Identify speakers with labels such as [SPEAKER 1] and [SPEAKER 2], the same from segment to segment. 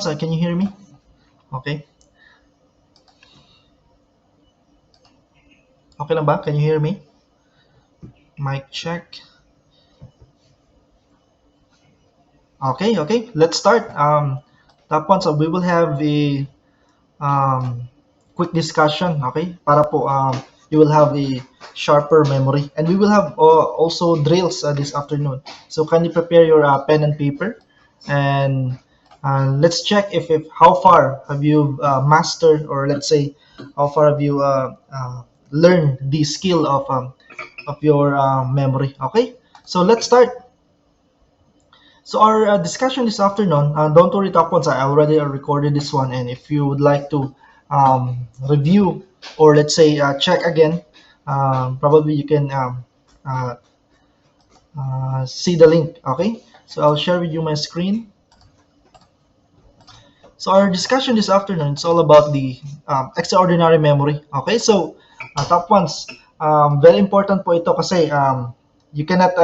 [SPEAKER 1] once. Can you hear me? Okay. Okay lang ba? Can you hear me? Mic check. Okay, okay. Let's start. Top one. So we will have a quick discussion. Okay, para po you will have a sharper memory, and we will have also drills this afternoon. So kindly prepare your pen and paper, and let's check if how far have you mastered, or let's say how far have you learned the skill of your memory. Okay, so let's start. So our discussion this afternoon, don't worry, top ones, I already recorded this one, and if you would like to review, or let's say check again, probably you can uh, see the link. Okay, so I'll share with you my screen. So our discussion this afternoon is all about the extraordinary memory. Okay, so top ones, very important po ito kasi you cannot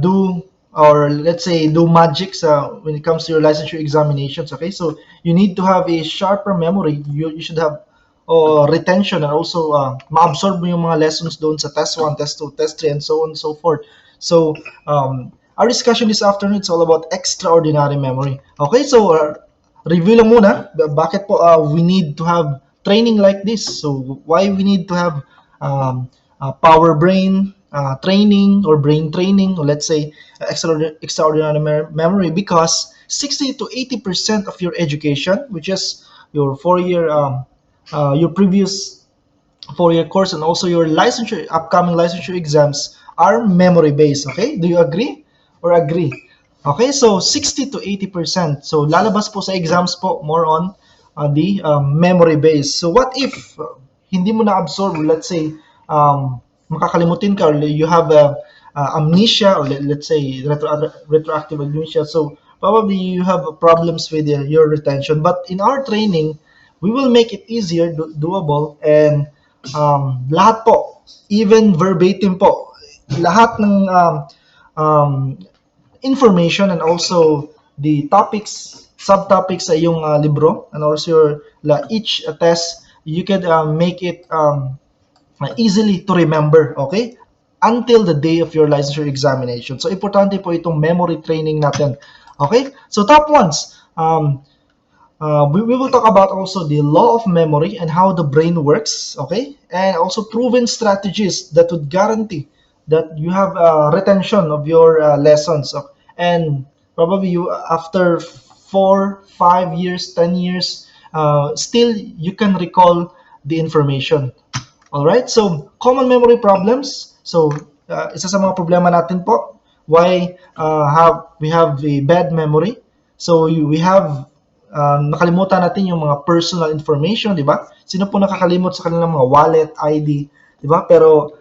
[SPEAKER 1] do, or let's say do magics when it comes to your licensure examinations. Okay, so you need to have a sharper memory. You should have retention, and also ma-absorb mo yung mga lessons doon sa test 1, test 2, test 3, and so on and so forth. So our discussion this afternoon is all about extraordinary memory. Okay, so review lang muna bakit po we need to have training like this. So why we need to have power brain training, or brain training, or let's say extraordinary memory, because 60 to 80% of your education, which is your 4-year your previous 4-year course, and also your licensure, upcoming licensure exams, are memory based. Okay, do you agree or agree? Okay, so 60 to 80%. So lalabas po sa exams po more on the memory based. So what if hindi mo na absorb, let's say makakalimutin ka, or you have amnesia, or let's say retroactive amnesia, so probably you have problems with your retention. But in our training, we will make it easier, doable, and lahat po, even verbatim po, lahat ng information, and also the topics, subtopics sa iyong libro, and also each test, you can make it easily to remember, okay? Until the day of your licensure examination. So, importante po itong memory training natin. Okay? So, top ones, we will talk about also the law of memory and how the brain works, okay? And also proven strategies that would guarantee that you have retention of your lessons. And probably you, after 4, 5 years, 10 years, still you can recall the information. Alright, so common memory problems. So isa sa mga problema natin po, why we have a bad memory. So we have nakalimutan natin yung mga personal information, di ba? Sino po nakakalimot sa kanilang mga wallet, ID, di ba? Pero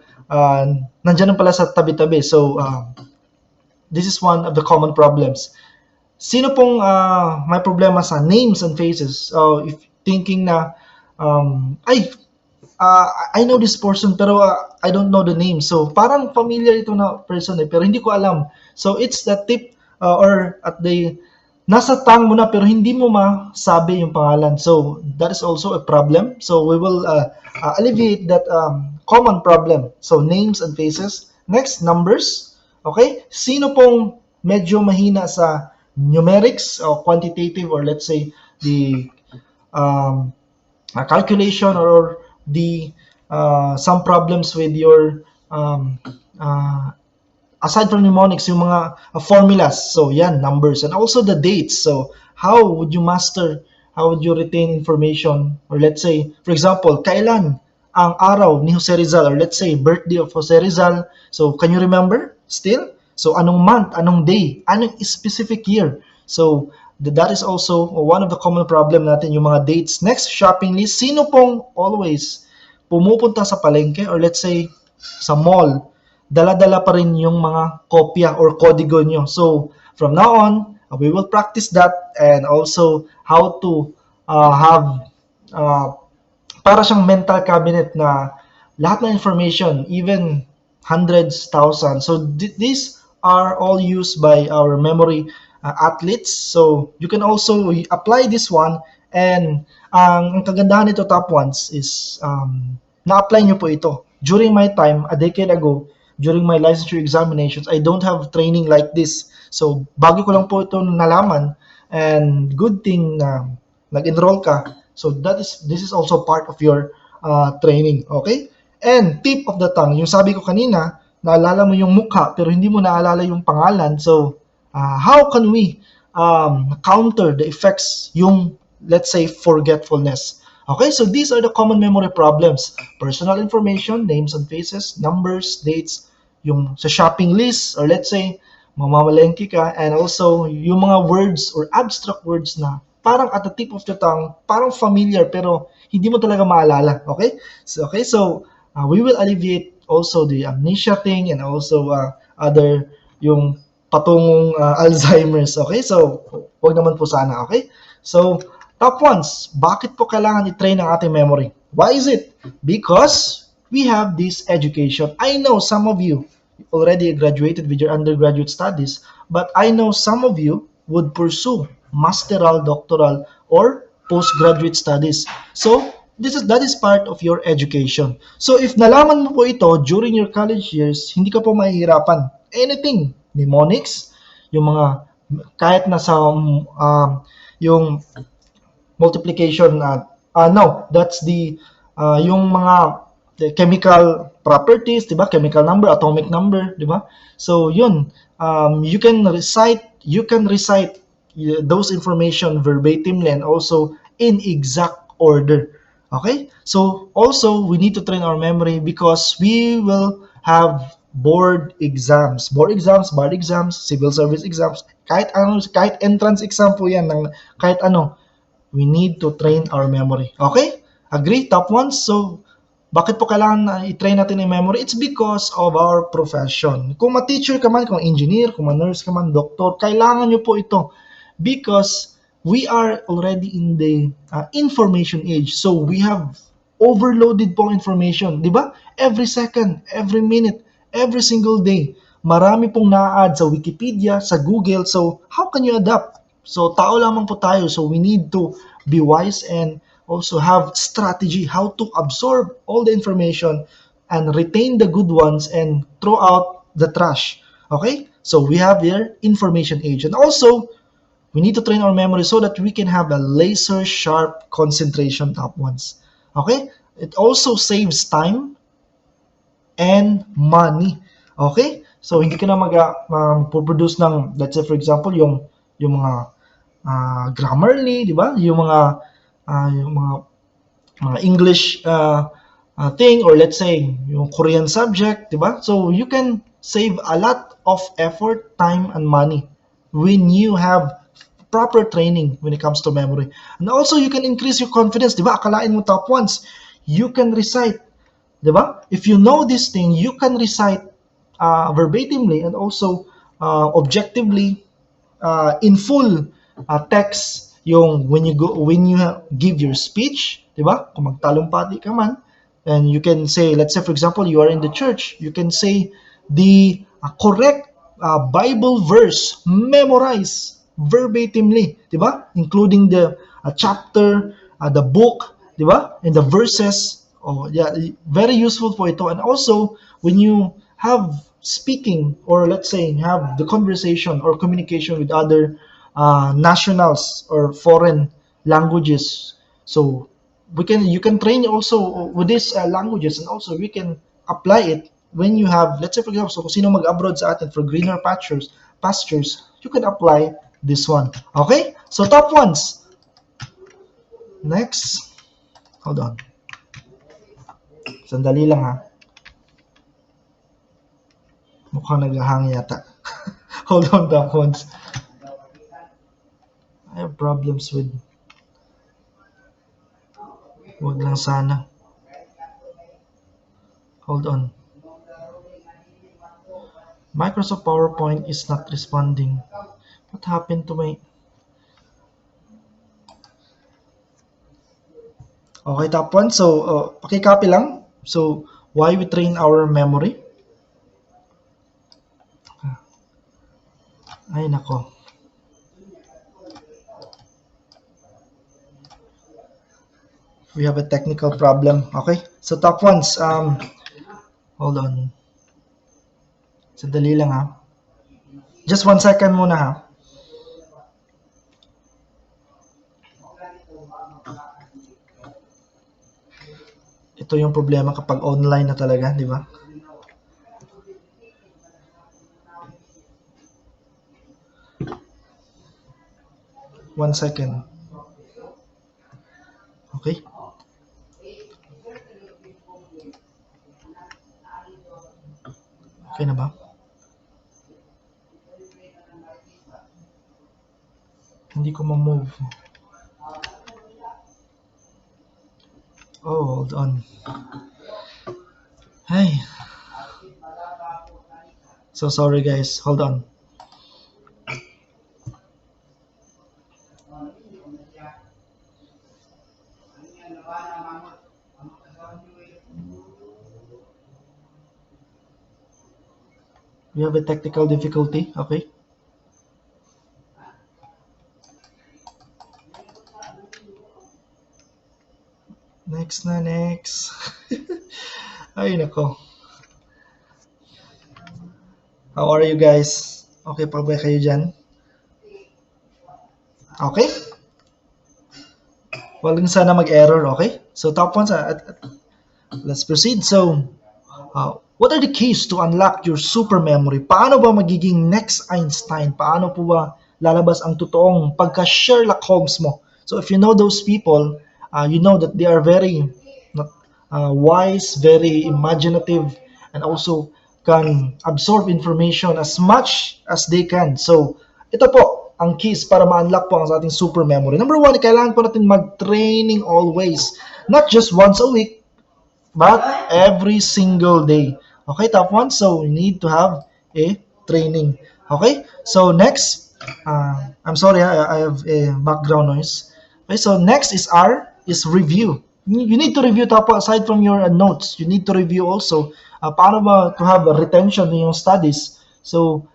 [SPEAKER 1] nandiyan pala sa tabi-tabi. So this is one of the common problems. Sino pong may problema sa names and faces? If thinking na I know this person, pero I don't know the name. So parang familiar ito na person pero hindi ko alam. So it's the tip or at the nasa tongue mo na, pero hindi mo masabi yung pangalan. So that is also a problem. So we will alleviate that common problem. So names and faces. Next, numbers. Okay? Sino pong medyo mahina sa numerics or quantitative, or let's say the calculation, or the some problems with your aside from mnemonics, yung mga formulas. So yan, numbers, and also the dates. So how would you master, how would you retain information, or let's say for example, kailan ang araw ni Jose Rizal, or let's say birthday of Jose Rizal. So can you remember still? So anong month, anong day, anong specific year? So that is also one of the common problem natin, yung mga dates. Next, shopping list. Sino pong always pumupunta sa palengke, or let's say sa mall, dala-dala pa rin yung mga kopya or kodigo nyo? So from now on, we will practice that, and also how to have para siyang mental cabinet na lahat ng information, even hundreds, thousands. So these are all used by our memory athletes. So you can also apply this one, and ang kagandahan nito top ones is na-apply nyo po ito. During my time, a decade ago, during my licensure examinations, I don't have training like this. So bago ko lang po ito nalaman, and good thing na nag-enroll ka. So this is also part of your training, okay? And tip of the tongue, yung sabi ko kanina, naalala mo yung mukha pero hindi mo naalala yung pangalan. So how can we counter the effects yung, let's say, forgetfulness? Okay, so these are the common memory problems. Personal information, names and faces, numbers, dates, yung sa shopping list, or let's say, mamamalengke ka, and also yung mga words or abstract words na parang at the tip of the tongue, parang familiar pero hindi mo talaga maalala. Okay, so we will alleviate also the amnesia thing, and also other yung patungong Alzheimer's. Okay, so wag naman po sana. Okay, so top ones, bakit po kailangan i-train ang ating memory? Why is it? Because we have this education. I know some of you already graduated with your undergraduate studies, but I know some of you would pursue masteral, doctoral, or postgraduate studies. So that is part of your education. So if nalaman mo po ito during your college years, hindi ka po mahihirapan. Anything, mnemonics, yung mga kahit nasa yung multiplication no, that's the yung mga the chemical properties, 'di ba? Chemical number, atomic number, 'di ba? So yun, you can recite those information verbatimly and also in exact order. Okay? So also we need to train our memory because we will have board exams, bar exams, civil service exams, kahit ano, kahit entrance exam po yan ng kahit ano, we need to train our memory. Okay? Agree? Top ones? So, bakit po kailangan i-train natin yung memory? It's because of our profession. Kung ma-teacher ka man, kung engineer, kung ma-nurse ka man, doktor, kailangan nyo po ito. Because we are already in the information age. So, we have overloaded pong information. Di ba? Every second, every minute, every single day, marami pong na-add sa Wikipedia, sa Google. So, how can you adapt? So, tao lamang po tayo. So, we need to be wise and also have strategy how to absorb all the information and retain the good ones and throw out the trash. Okay? So, we have here information age. And also, we need to train our memory so that we can have a laser sharp concentration top ones. Okay? It also saves time and money. Okay? So, hindi ka na mag-produce ng, let's say for example, yung mga Grammarly, di ba? Yung mga English thing, or let's say yung Korean subject, di ba? So you can save a lot of effort, time, and money when you have proper training when it comes to memory. And also you can increase your confidence, di ba? Akalain mo top ones, you can recite, di ba? If you know this thing, you can recite verbatimly and also objectively in full text yung when you give your speech, 'di ba? Kung magtalumpati ka man, and you can say, let's say for example, you are in the church, you can say the correct Bible verse, memorize verbatimly, 'di ba? Including the chapter, the book, 'di ba? And the verses. Oh, yeah, very useful po ito. And also when you have speaking, or let's say have the conversation or communication with other nationals or foreign languages, so you can train also with these languages, and also we can apply it when you have, let's say for example, so kung sino mag-abroad sa atin for greener pastures, you can apply this one. Okay, so top ones. Next, hold on, sandali lang ha, mukhang naghahang yata. Hold on, top ones. I have problems with, wag lang sana. Hold on. Microsoft PowerPoint is not responding. What happened to my... Okay, top one. So, pakicopy lang. So, why we train our memory? Ay, nako. We have a technical problem. Okay? So top ones, hold on. Sandali lang ha. Just 1 second muna ha. Ito yung problema kapag online na talaga, di ba? One second. Okay? Okay na ba? Hindi ko ma-move. Oh, hold on. Hey. So sorry guys. Hold on. We have a technical difficulty. Okay? Next na, next. Ay, nako. How are you guys? Okay pa ba kayo dyan? Okay? Walang sana mag-error, okay? So top ones, let's proceed. So, what are the keys to unlock your super memory? Paano ba magiging next Einstein? Paano po ba lalabas ang totoong pagka-Sherlock Holmes mo? So if you know those people, you know that they are very wise, very imaginative, and also can absorb information as much as they can. So ito po ang keys para ma-unlock po ang ating super memory. Number one, kailangan po natin mag-training always. Not just once a week, but every single day. Okay, top one. So you need to have a training. Okay. So next, I'm sorry, I have a background noise. Okay. So next is review. You need to review top aside from your notes. You need to review also. Paano ba to have a retention in your studies? So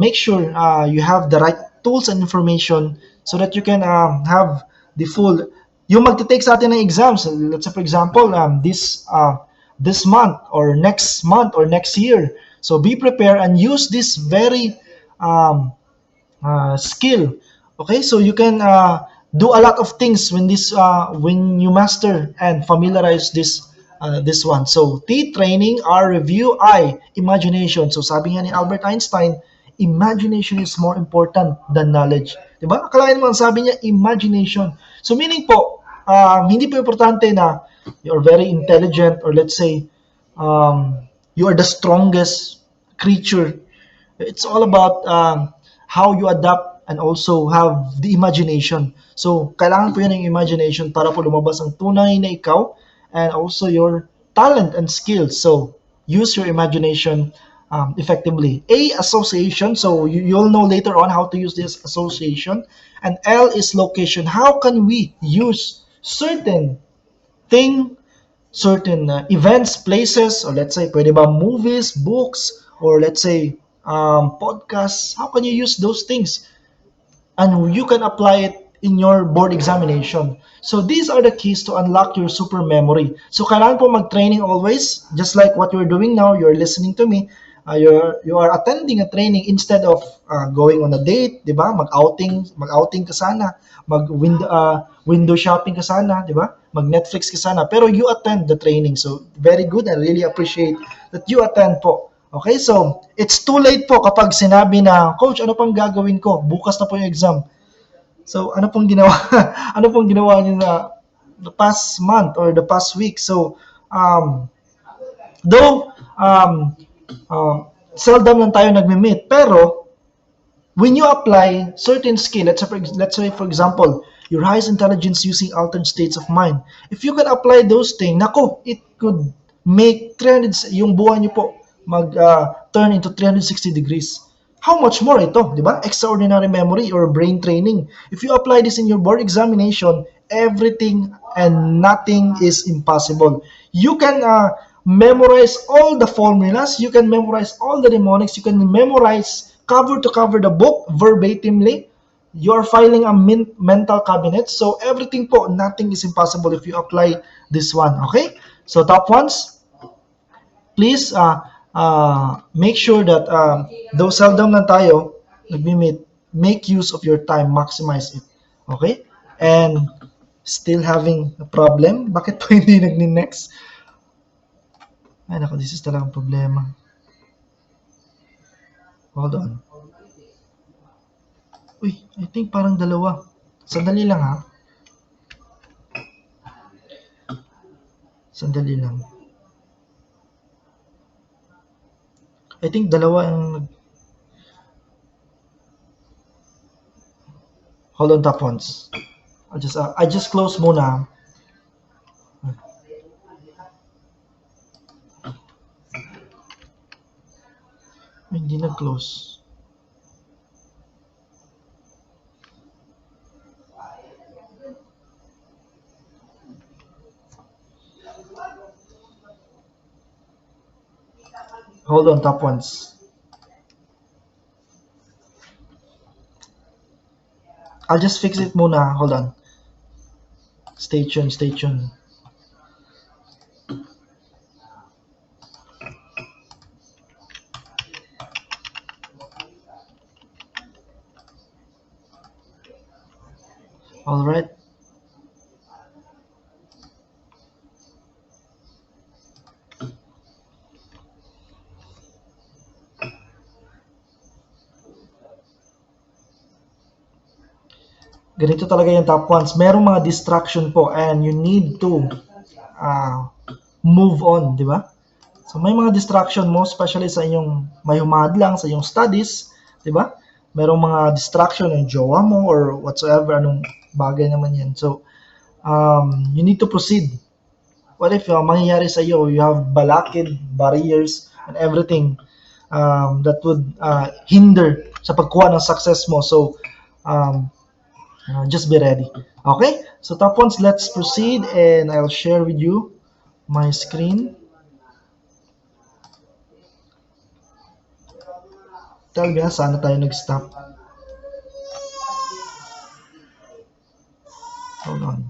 [SPEAKER 1] make sure you have the right tools and information so that you can have the full yung magte-take sa atin ng exams, let's say for example, this month or next year. So be prepared and use this very skill. Okay, so you can do a lot of things when you master and familiarize this one. So T, training, R, review, I, imagination. So sabi nga ni Albert Einstein, imagination is more important than knowledge. Diba? Akalain mo, sabi niya, imagination. So meaning po, hindi po importante na you're very intelligent or let's say you are the strongest creature. It's all about how you adapt and also have the imagination. So kailangan po yan ng imagination para po lumabas ang tunay na ikaw and also your talent and skills. So use your imagination effectively. A, association. So you'll know later on how to use this association. And L is location. How can we use certain thing, certain events, places, or let's say, pwede ba movies, books, or let's say, podcasts? How can you use those things? And you can apply it in your board examination. So these are the keys to unlock your super memory. So kailangan po mag-training always, just like what you're doing now, you're listening to me, you are attending a training instead of going on a date, 'di ba? Mag-outing ka sana, window shopping ka sana, 'di ba? Mag-Netflix ka sana, pero you attend the training. So very good. I really appreciate that you attend po. Okay? So it's too late po kapag sinabi na, "Coach, ano pang gagawin ko? Bukas na po yung exam." So ano pong ginawa ano pong ginawa niyo na the past month or the past week? So though seldom lang tayo nagme-meet, pero when you apply certain skill, let's say for example, your highest intelligence using altered states of mind. If you can apply those things, nako, it could make yung buhay niyo po turn into 360 degrees. How much more ito, di ba? Extraordinary memory or brain training. If you apply this in your board examination, everything and nothing is impossible. You can memorize all the formulas, you can memorize all the mnemonics, you can memorize cover to cover the book verbatimly. you're filing a mental cabinet. So everything po, nothing is impossible if you apply this one. Okay? So top ones, please make sure that though seldom lang tayo nagmi-meet, make use of your time, maximize it. Okay? And still having a problem? Bakit po hindi nagni-next? Ay, nako, this is talagang problema. Hold on. Uy, I think parang dalawa. Sandali lang ha. Sandali lang. I think dalawa ang... Hold on, top ones. I just close muna. Ay, hindi nag-close. Hold on, top ones. I'll just fix it muna. Hold on. Stay tuned, stay tuned. All right. Ganito talaga yung top ones. Merong mga distraction po and you need to move on, di ba? So may mga distraction mo, especially sa inyong may humadlang sa iyong studies, di ba? Merong mga distraction ng jowa mo or whatsoever, anong bagay naman yan. So, you need to proceed. What if mangyayari sa iyo, you have balakid, barriers, and everything that would hinder sa pagkuha ng success mo. So, just be ready. Okay? So, top ones, let's proceed and I'll share with you my screen. Tell me na, saan na tayo nag-stop? Hold on.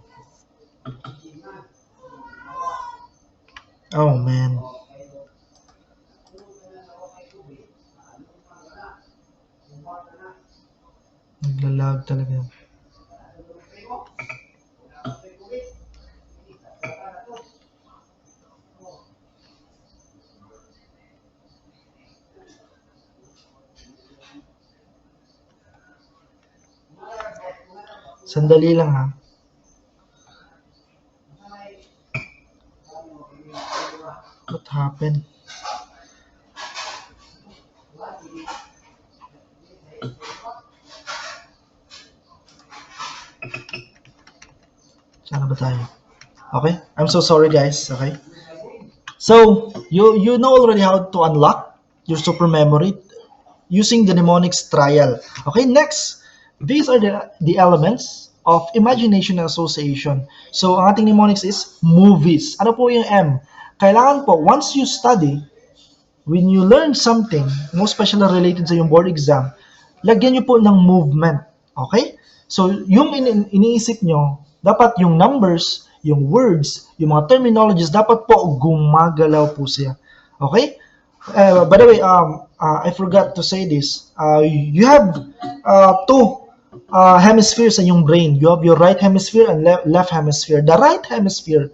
[SPEAKER 1] Oh, man. Naglalag talaga. Sandali lang ha. What happened? Saan ba tayo? Okay? I'm so sorry guys. Okay? So, you know already how to unlock your super memory using the mnemonics trial. Okay, next. These are the elements of imagination and association. So, ang ating mnemonics is movies. Ano po yung M? Kailangan po, once you study, when you learn something, most especially related sa yung board exam, lagyan nyo po ng movement. Okay? So, yung iniisip nyo, dapat yung numbers, yung words, yung mga terminologies, dapat po gumagalaw po siya. Okay? By the way, I forgot to say this. You have two hemispheres in yung brain. You have your right hemisphere and left hemisphere. The right hemisphere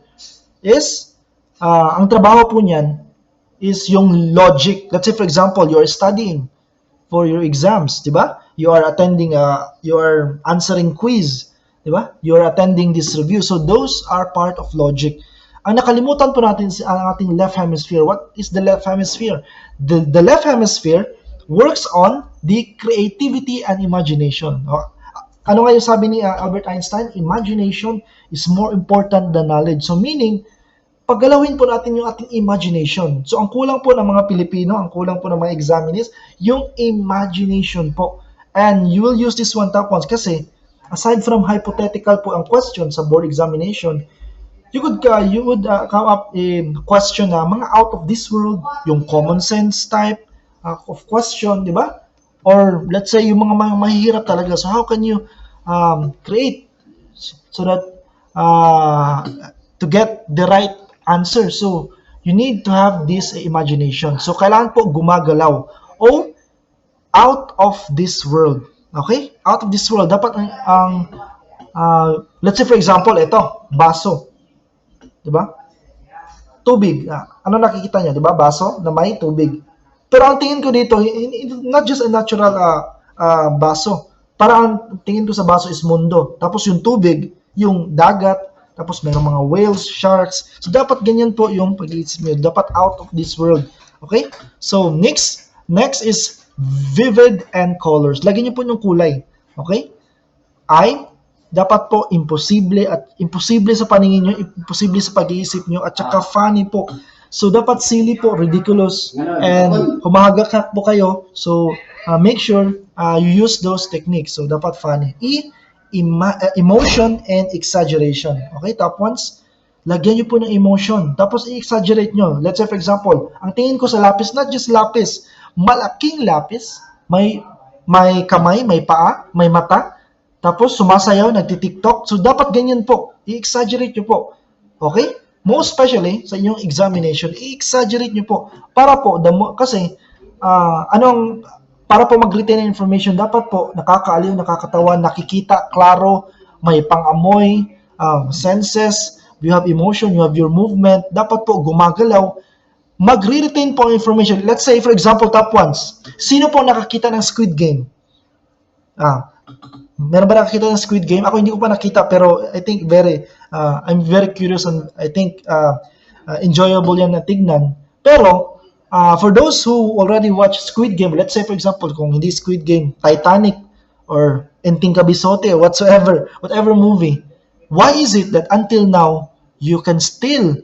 [SPEAKER 1] is, ang trabaho po niyan is yung logic. Let's say, for example, you're studying for your exams, di ba? You are attending, you are answering quiz, di ba? You are attending this review. So those are part of logic. Ang nakalimutan po natin ang ating left hemisphere. What is the left hemisphere? The left hemisphere works on the creativity and imagination. Ano nga yung sabi ni Albert Einstein? Imagination is more important than knowledge. So meaning, paggalawin po natin yung ating imagination. So, ang kulang po ng mga Pilipino, ang kulang po ng mga examinees, yung imagination po. And you will use this one top ones kasi aside from hypothetical po ang question sa board examination, you would come up in question na mga out of this world, yung common sense type of question, di ba? or let's say yung mga mahihirap talaga. So how can you create so that to get the right answer? So you need to have this imagination. So kailangan po gumagalaw o out of this world. Okay? Out of this world. Dapat let's say for example, ito, baso. Diba? Tubig. Ano nakikita niya? Diba? Baso na may tubig. Pero ang tingin ko dito, not just a natural baso. Parang ang tingin ko sa baso is mundo. Tapos yung tubig, yung dagat, tapos mayroong mga whales, sharks. So dapat ganyan po yung pag-iisip niyo. Dapat out of this world. Okay? So next is vivid and colors. Lagyan niyo po yung kulay. Okay? Dapat po imposible sa paningin nyo, imposible sa pag-iisip nyo, at saka funny po. So dapat silly po, ridiculous, and humahagakak po kayo. So make sure you use those techniques. So dapat funny. Emotion and exaggeration. Okay, top ones. Lagyan nyo po ng emotion. Tapos i-exaggerate nyo. Let's say for example, ang tingin ko sa lapis, not just lapis, malaking lapis, may kamay, may paa, may mata, tapos sumasayaw, nagti-TikTok. So dapat ganyan po. I-exaggerate nyo po. Okay? Most especially sa inyong examination, i-exaggerate nyo po. Para po, kasi para po mag-retain ng information, dapat po nakakaaliw, nakakatawa, nakikita, klaro, may pang-amoy, senses, you have emotion, you have your movement, dapat po gumagalaw, magre-retain po ang information. Let's say, for example, top ones. Sino po nakakita ng Squid Game? Meron ba nakakita ng Squid Game? Ako hindi ko pa nakita, pero I think I'm very curious and I think enjoyable yan na tignan. Pero, for those who already watched Squid Game, let's say for example, kung hindi Squid Game, Titanic, or Enting Kabisote, or whatever movie, why is it that until now, you can still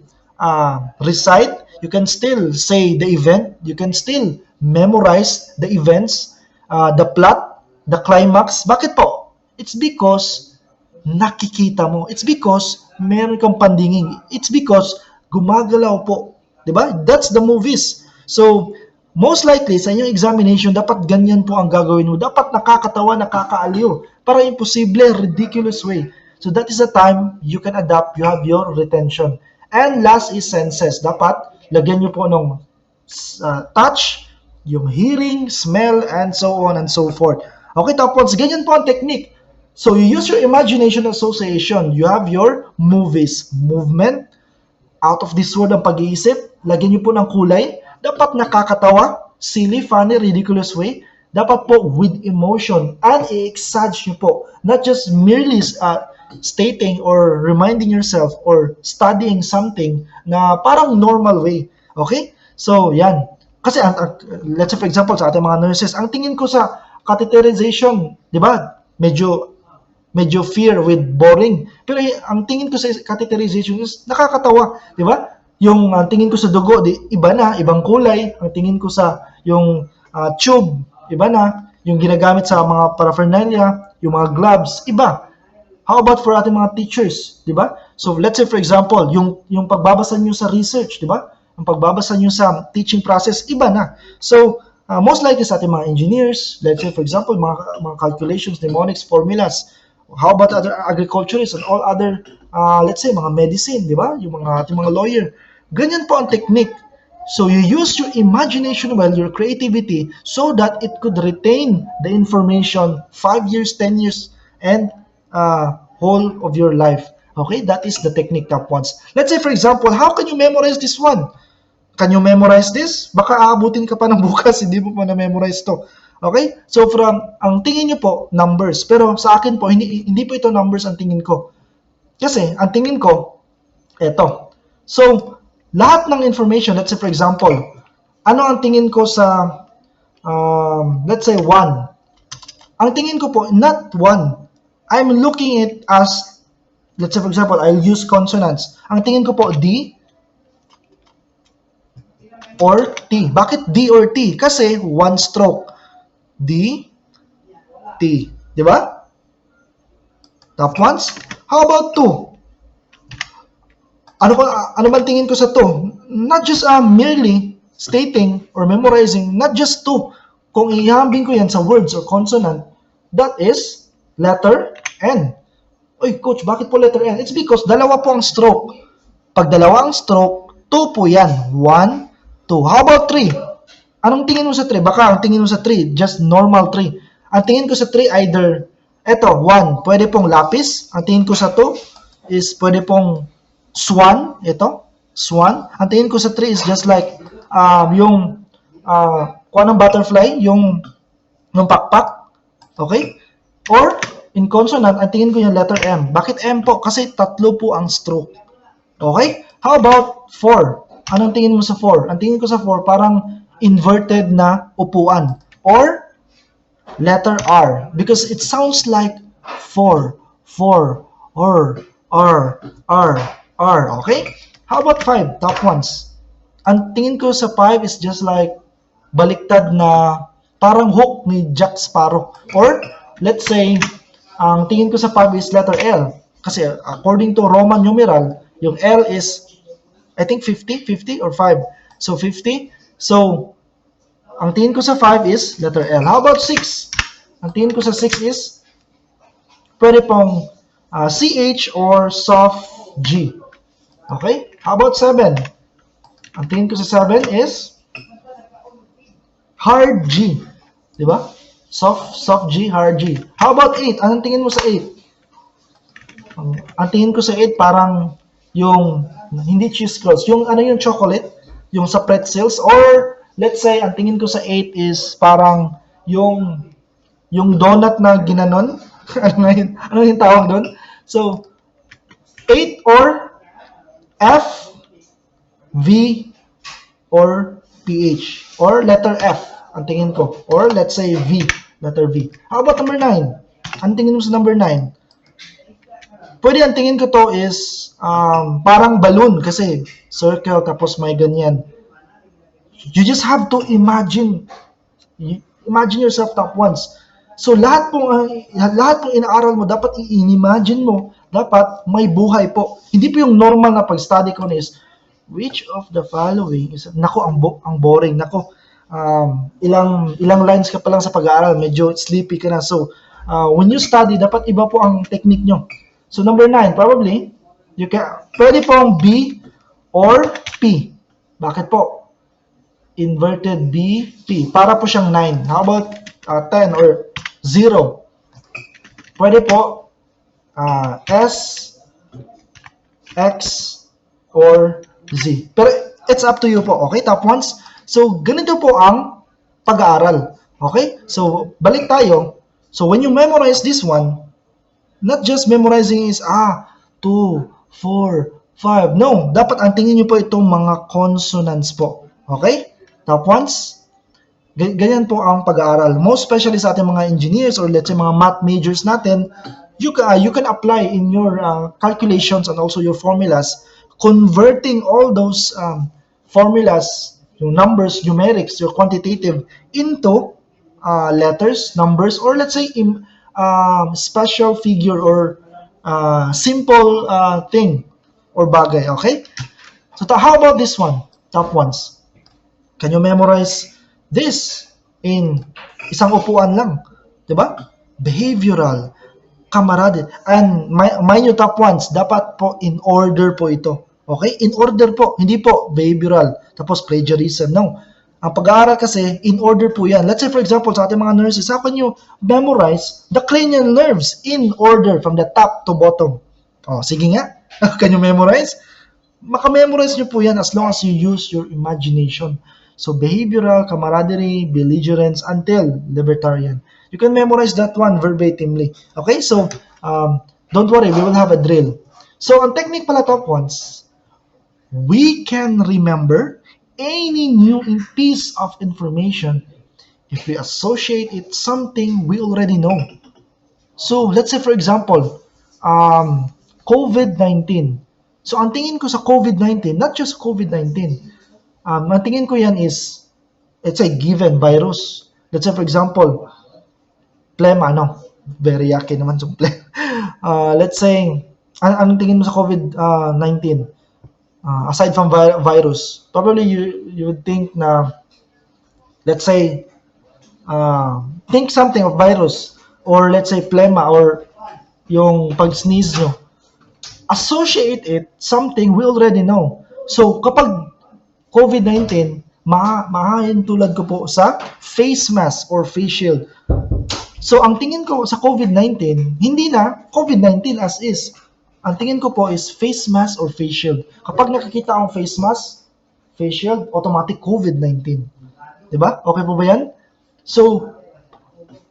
[SPEAKER 1] recite, you can still say the event, you can still memorize the events, the plot, the climax? Bakit po? It's because nakikita mo. It's because meron kang pandingin. It's because gumagalaw po. Diba? That's the movies. So, most likely, sa inyong examination, dapat ganyan po ang gagawin mo. Dapat nakakatawa, nakakaaliw. Para imposible, ridiculous way. So, that is the time you can adapt. You have your retention. And last is senses. Dapat, lagyan nyo po ng touch, yung hearing, smell, and so on and so forth. Okay, tapos, ganyan po ang technique. So, you use your imagination association. You have your movies, movement, out of this world ang pag-iisip. Lagyan niyo po ng kulay. Dapat nakakatawa, silly, funny, ridiculous way. Dapat po with emotion. And i-exage niyo po. Not just merely stating or reminding yourself or studying something na parang normal way. Okay? So, yan. Kasi, let's say for example, sa ating mga nurses, ang tingin ko sa catheterization, di ba? Medyo fear with boring. Pero ang tingin ko sa catheterization is nakakatawa, di ba? Yung tingin ko sa dugo, iba na, ibang kulay. Ang tingin ko sa yung tube, iba na. Yung ginagamit sa mga paraphernalia, yung mga gloves, iba. How about for ating mga teachers, di ba? So let's say for example, yung pagbabasa nyo sa research, di ba? Yung pagbabasa nyo sa teaching process, iba na. So most likely sa ating mga engineers, let's say for example, mga calculations, mnemonics, formulas. How about other agriculturists and all other, let's say, mga medicine, di ba? Yung ating mga lawyer. Ganyan po ang technique. So, you use your imagination well, your creativity, so that it could retain the information 5 years, 10 years, and whole of your life. Okay? That is the technique, top ones. Let's say, for example, how can you memorize this one? Can you memorize this? Baka aabutin ka pa ng bukas, hindi mo pa na-memorize to. Okay? So, ang tingin nyo po, numbers. Pero sa akin po, hindi po ito numbers ang tingin ko. Kasi, ang tingin ko, eto. So, lahat ng information, let's say for example, ano ang tingin ko sa, let's say 1. Ang tingin ko po, not 1. I'm looking at as, let's say for example, I'll use consonants. Ang tingin ko po, D or T. Bakit D or T? Kasi, one stroke. D, T. Di ba? Top ones. How about 2? Ano man tingin ko sa 2? Not just merely stating or memorizing, not just 2. kung ihambing ko yan sa words or consonant, that is letter N. Uy, coach, bakit po letter N? It's because dalawa po ang stroke. Pag dalawa ang stroke, 2 po yan. 1, 2. How about 3? Anong tingin mo sa 3? Baka ang tingin mo sa 3, just normal 3. Ang tingin ko sa 3, either, eto, 1, pwede pong lapis. Ang tingin ko sa 2 is pwede pong swan. Ito, swan. Ang tingin ko sa 3 is just like yung kuha ng butterfly, yung pakpak. Okay? Or, in consonant, ang tingin ko yung letter M. Bakit M po? Kasi tatlo po ang stroke. Okay? How about 4? Anong tingin mo sa 4? Ang tingin ko sa 4, parang inverted na upuan. Or, letter R. Because it sounds like 4, or, R. Okay? How about 5? Top ones. Ang tingin ko sa 5 is just like baliktad na parang hook ni Jack Sparrow. Or, let's say, ang tingin ko sa 5 is letter L. Kasi according to Roman numeral, yung L is, I think 50 or 5. So, 50. So, ang tingin ko sa 5 is letter L. How about 6? Ang tingin ko sa 6 is, pwede pong CH or soft G. Okay? How about 7? Ang tingin ko sa 7 is hard G. Diba? Soft G, hard G. How about 8? Anong tingin mo sa 8? Ang tingin ko sa 8 parang yung hindi cheese curls, yung ano yung chocolate, yung sa pretzels, or let's say ang tingin ko sa 8 is parang yung donut na ginanon. ano yung tawag doon? So 8 or F, V, or PH, or letter F ang tingin ko, or let's say V, letter V. How about number 9? Ang tingin mo sa number 9? Pwede ang tingin ko to is parang balloon kasi circle tapos may ganyan. You just have to imagine yourself top ones. So lahat pong inaaral mo dapat i-imagine mo, dapat may buhay po. Hindi po yung normal na pag-study ko is which of the following is, nako ang boring, nako ilang lines ka pa lang sa pag-aaral, medyo sleepy ka na. So when you study, dapat iba po ang technique nyo. So number 9, probably pwede pong B or P. Bakit po? Inverted B, P. Para po siyang 9. How about 10 or 0? Pwede po S, X, or Z. Pero it's up to you po. Okay, top ones? So, ganito po ang pag-aaral. Okay? So, balik tayo. So, when you memorize this one, not just memorizing is 2, 4, 5. No, dapat ang tingin nyo po itong mga consonants po. Okay? Top ones? Ganyan po ang pag-aaral. Most especially sa ating mga engineers or let's say mga math majors natin, you can apply in your calculations and also your formulas, converting all those formulas, yung numbers, numerics, your quantitative, into letters, numbers, or let's say special figure or simple thing or bagay. Okay? So how about this one? Top ones. Can you memorize this in isang upuan lang? Diba? Behavioral, kamarade. And mind you, top ones, dapat po in order po ito. Okay? In order po. Hindi po behavioral. Tapos plagiarism. No. Ang pag-aaral kasi, in order po yan. Let's say, for example, sa ating mga nurses, how can you memorize the cranial nerves in order from the top to bottom? Oh, sige nga. Can you memorize? Maka-memorize nyo po yan as long as you use your imagination. So, behavioral, camaraderie, belligerence, until libertarian. You can memorize that one verbatimly. Okay? So, don't worry, we will have a drill. So, ang technique pala, top ones, we can remember any new piece of information if we associate it something we already know. So, let's say for example, COVID-19. So, ang tingin ko sa COVID-19, not just COVID-19, ang tingin ko yan is, let's say, given virus. Let's say, for example, plema, very yucky naman yung plema. Let's say, anong tingin mo sa COVID-19? Aside from virus, probably you would think na, let's say, think something of virus or let's say phlegma or yung pag-sneeze nyo, associate it something we already know. So kapag COVID-19, mahahain tulad ko po sa face mask or face shield. So ang tingin ko sa COVID-19, hindi na COVID-19 as is. Ang tingin ko po is face mask or face shield. Kapag nakikita akong face mask, face shield, automatic COVID-19. Diba? Okay po ba yan? So,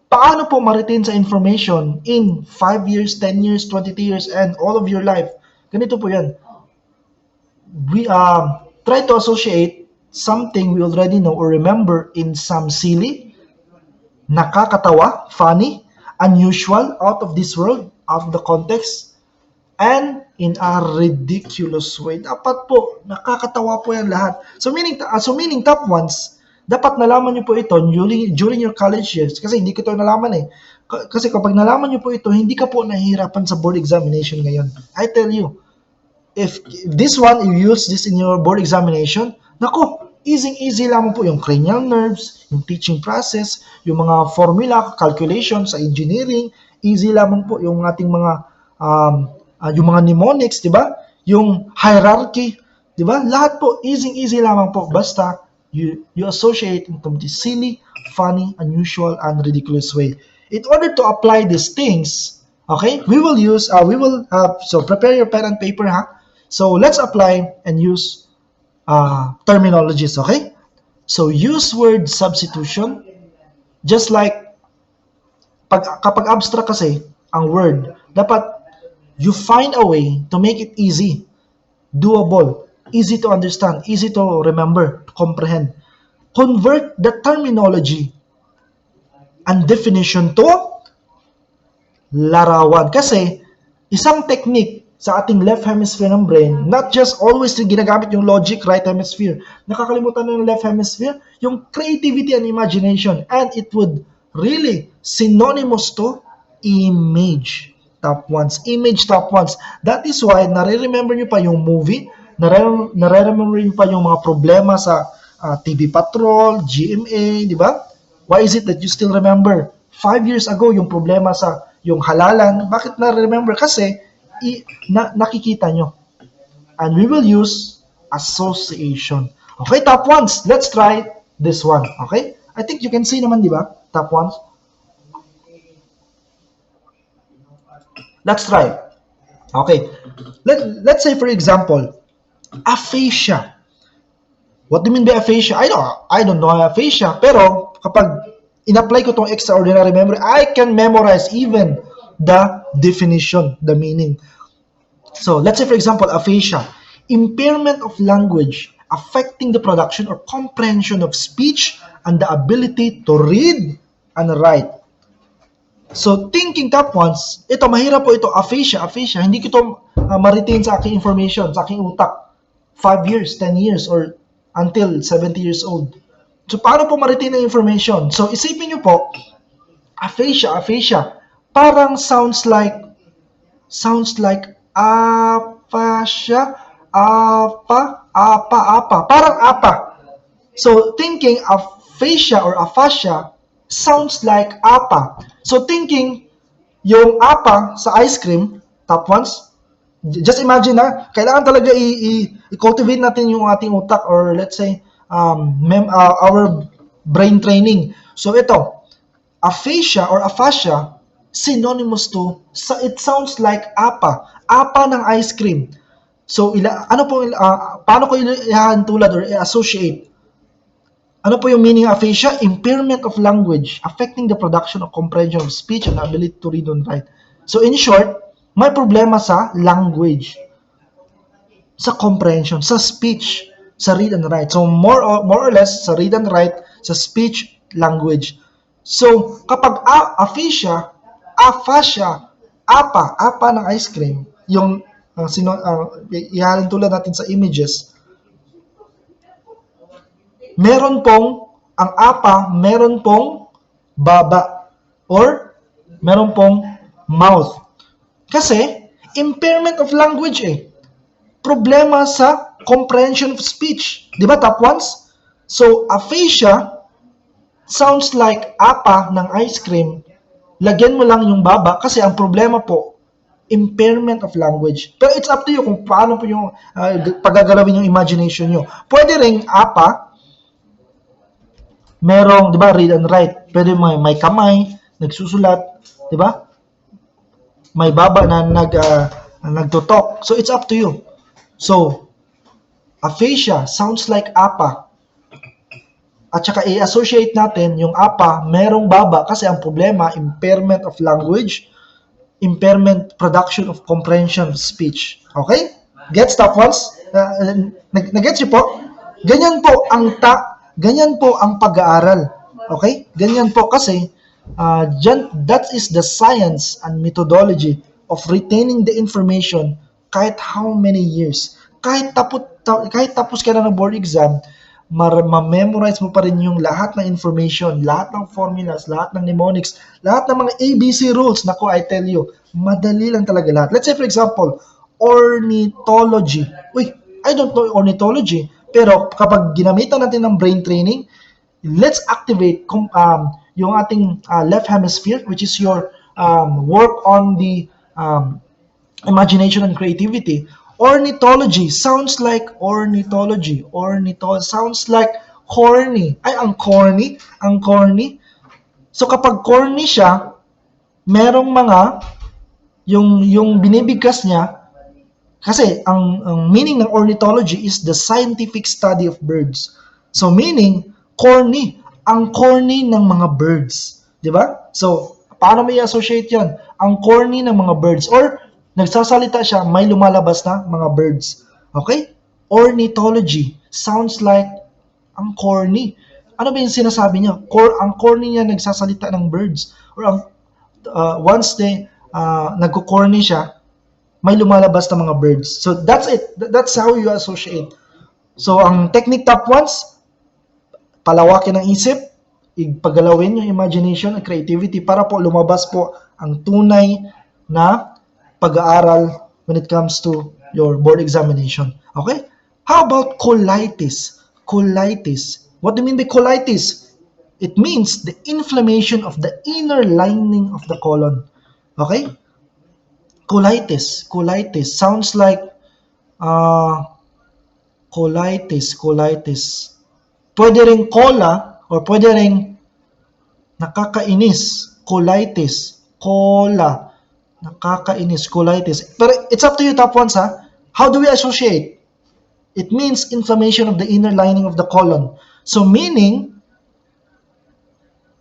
[SPEAKER 1] paano po ma-retain sa information in 5 years, 10 years, 20 years, and all of your life? Ganito po yan. We try to associate something we already know or remember in some silly, nakakatawa, funny, unusual, out of this world, out of the context, and in a ridiculous way. Dapat po, nakakatawa po yan lahat. So meaning top ones, dapat nalaman nyo po ito during your college years. Kasi hindi ko ito nalaman eh. Kasi kapag nalaman nyo po ito, hindi ka po nahihirapan sa board examination ngayon. I tell you, if this one, you use this in your board examination, nako, easy lamang po yung cranial nerves, yung teaching process, yung mga formula, calculation sa engineering, easy lamang po yung ating mga yung mga mnemonics, di ba? Yung hierarchy, di ba? Lahat po, easy lamang po. Basta, you associate into this silly, funny, unusual, and ridiculous way. In order to apply these things, okay, we will so prepare your pen and paper, ha? So, let's apply and use terminologies, okay? So, use word substitution, just like, kapag abstract kasi, ang word, dapat, you find a way to make it easy, doable, easy to understand, easy to remember, to comprehend. Convert the terminology and definition to larawan. Kasi, isang technique sa ating left hemisphere ng brain, not just always ginagamit yung logic, right hemisphere. Nakakalimutan na yung left hemisphere, yung creativity and imagination. And it would really synonymous to image top ones. Image top ones. That is why, nare-remember nyo pa yung movie, nare-remember nyo pa yung mga problema sa TV Patrol, GMA, di ba? Why is it that you still remember? 5 years ago, yung problema sa yung halalan, bakit nare-remember? Kasi, nakikita nyo. And we will use association. Okay, top ones. Let's try this one. Okay? I think you can see naman, di ba? Top ones. Let's try. Okay. Let's say, for example, aphasia. What do you mean by aphasia? I don't know aphasia. Pero, kapag in-apply ko itong extraordinary memory, I can memorize even the definition, the meaning. So, let's say, for example, aphasia. Impairment of language affecting the production or comprehension of speech and the ability to read and write. So, thinking top ones, ito, mahirap po ito, aphasia. Hindi ko ito ma-retain sa aking information, sa aking utak. 5 years, 10 years, or until 70 years old. So, paano po ma-retain ang information? So, isipin nyo po, aphasia. Parang sounds like aphasia, parang apa. So, thinking aphasia or aphasia sounds like apa. So, thinking yung apa sa ice cream, top ones, just imagine kailangan talaga i-cultivate natin yung ating utak or let's say, our brain training. So, ito, aphasia or aphasia, synonymous to, it sounds like apa ng ice cream. So, paano ko ihahantulad or i-associate? Ano po yung meaning of aphasia? Impairment of language, affecting the production or comprehension of speech and ability to read and write. So, in short, may problema sa language, sa comprehension, sa speech, sa read and write. So, more or less, sa read and write, sa speech, language. So, kapag aphasia, apa ng ice cream, yung ihalin tulad natin sa images, meron pong baba or meron pong mouth. Kasi, impairment of language problema sa comprehension of speech. Di ba, top ones? So, aphasia sounds like apa ng ice cream, lagyan mo lang yung baba kasi ang problema po, impairment of language. Pero it's up to you kung paano po yung pagagalawin yung imagination nyo. Pwede ring apa, merong, di ba, read and write. Pwede may kamay, nagsusulat, di ba? May baba na nagtutok. So it's up to you. So, aphasia sounds like apa. At saka i-associate natin yung apa, merong baba kasi ang problema, impairment of language, impairment production of comprehension of speech. Okay? Gets top ones? Nag-gets niyo po? Ganyan po ang pag-aaral. Okay? Ganyan po kasi that is the science and methodology of retaining the information kahit how many years. Kahit tapos ka na ng board exam, ma-memorize mo pa rin yung lahat ng information, lahat ng formulas, lahat ng mnemonics, lahat ng mga ABC rules. Naku, I tell you, madali lang talaga lahat. Let's say for example, ornithology. Uy, I don't know ornithology, pero kapag ginamitan natin ng brain training, let's activate yung ating left hemisphere, which is your work on the imagination and creativity. Ornithology sounds like ornithology. Sounds like corny. Ay, ang corny. So kapag corny siya, merong mga yung binibigkas niya kasi ang meaning ng ornithology is the scientific study of birds. So meaning corny, ang corny ng mga birds, 'di ba? So paano mo i-associate 'yan? Ang corny ng mga birds or nagsasalita siya, may lumalabas na mga birds. Okay? Ornithology sounds like ang corny. Ano ba yung sinasabi niya? Ang corny niya nagsasalita ng birds. Or once nagko-corny siya, may lumalabas na mga birds. So that's it. That's how you associate. So ang technique top ones, palawakin ang isip, ipaggalawin yung imagination and creativity para po lumabas po ang tunay na pag-aaral when it comes to your board examination. Okay? How about colitis? Colitis. What do you mean by colitis? It means the inflammation of the inner lining of the colon. Okay? Colitis. Colitis. Sounds like colitis. Pwede ring cola or pwede ring nakakainis. Colitis. Cola. Nakakainis, colitis. Pero it's up to you, top ones, ha? How do we associate? It means inflammation of the inner lining of the colon. So meaning,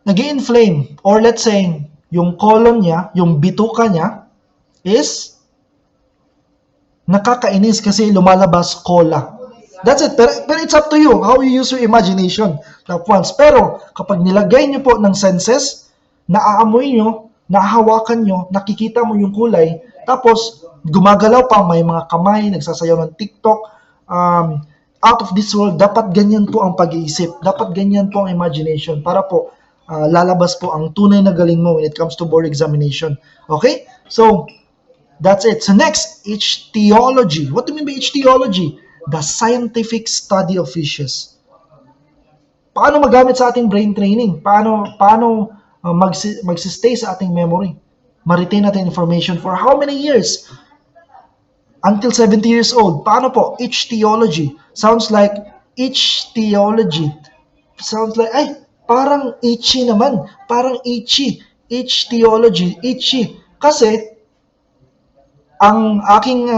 [SPEAKER 1] nag-i-inflame. Or let's say, yung colon niya, yung bituka niya, is nakakainis kasi lumalabas cola. That's it. Pero it's up to you how you use your imagination, top ones. Pero kapag nilagay niyo po ng senses, naaamoy niyo, nahahawakan nyo, nakikita mo yung kulay, tapos gumagalaw pa, may mga kamay, nagsasayaw ng TikTok, out of this world, dapat ganyan po ang pag-iisip, dapat ganyan po ang imagination, para po lalabas po ang tunay na galing mo when it comes to board examination. Okay? So, that's it. So next, ichthyology. What do you mean by ichthyology? The scientific study of fishes. Paano magamit sa ating brain training? Paano magsistay sa ating memory. Ma-retain natin information for how many years? Until 70 years old. Paano po? Ichthyology. Sounds like ichthyology. Sounds like, ay, parang itchy naman. Parang itchy. Ichthyology. Itchy. Kasi, ang aking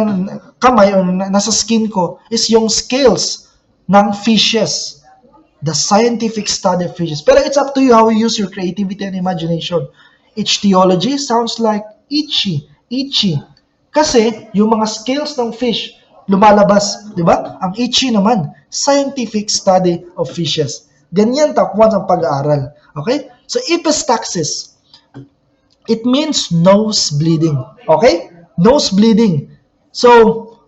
[SPEAKER 1] kamay o nasa skin ko is yung scales ng fishes. The scientific study of fishes. Pero it's up to you how you use your creativity and imagination. Ichthyology sounds like itchy. Itchy. Kasi yung mga scales ng fish lumalabas, di ba? Ang itchy naman, scientific study of fishes. Ganyan top ones ang pag-aaral. Okay? So epistaxis. It means nose bleeding. Okay? Nose bleeding. So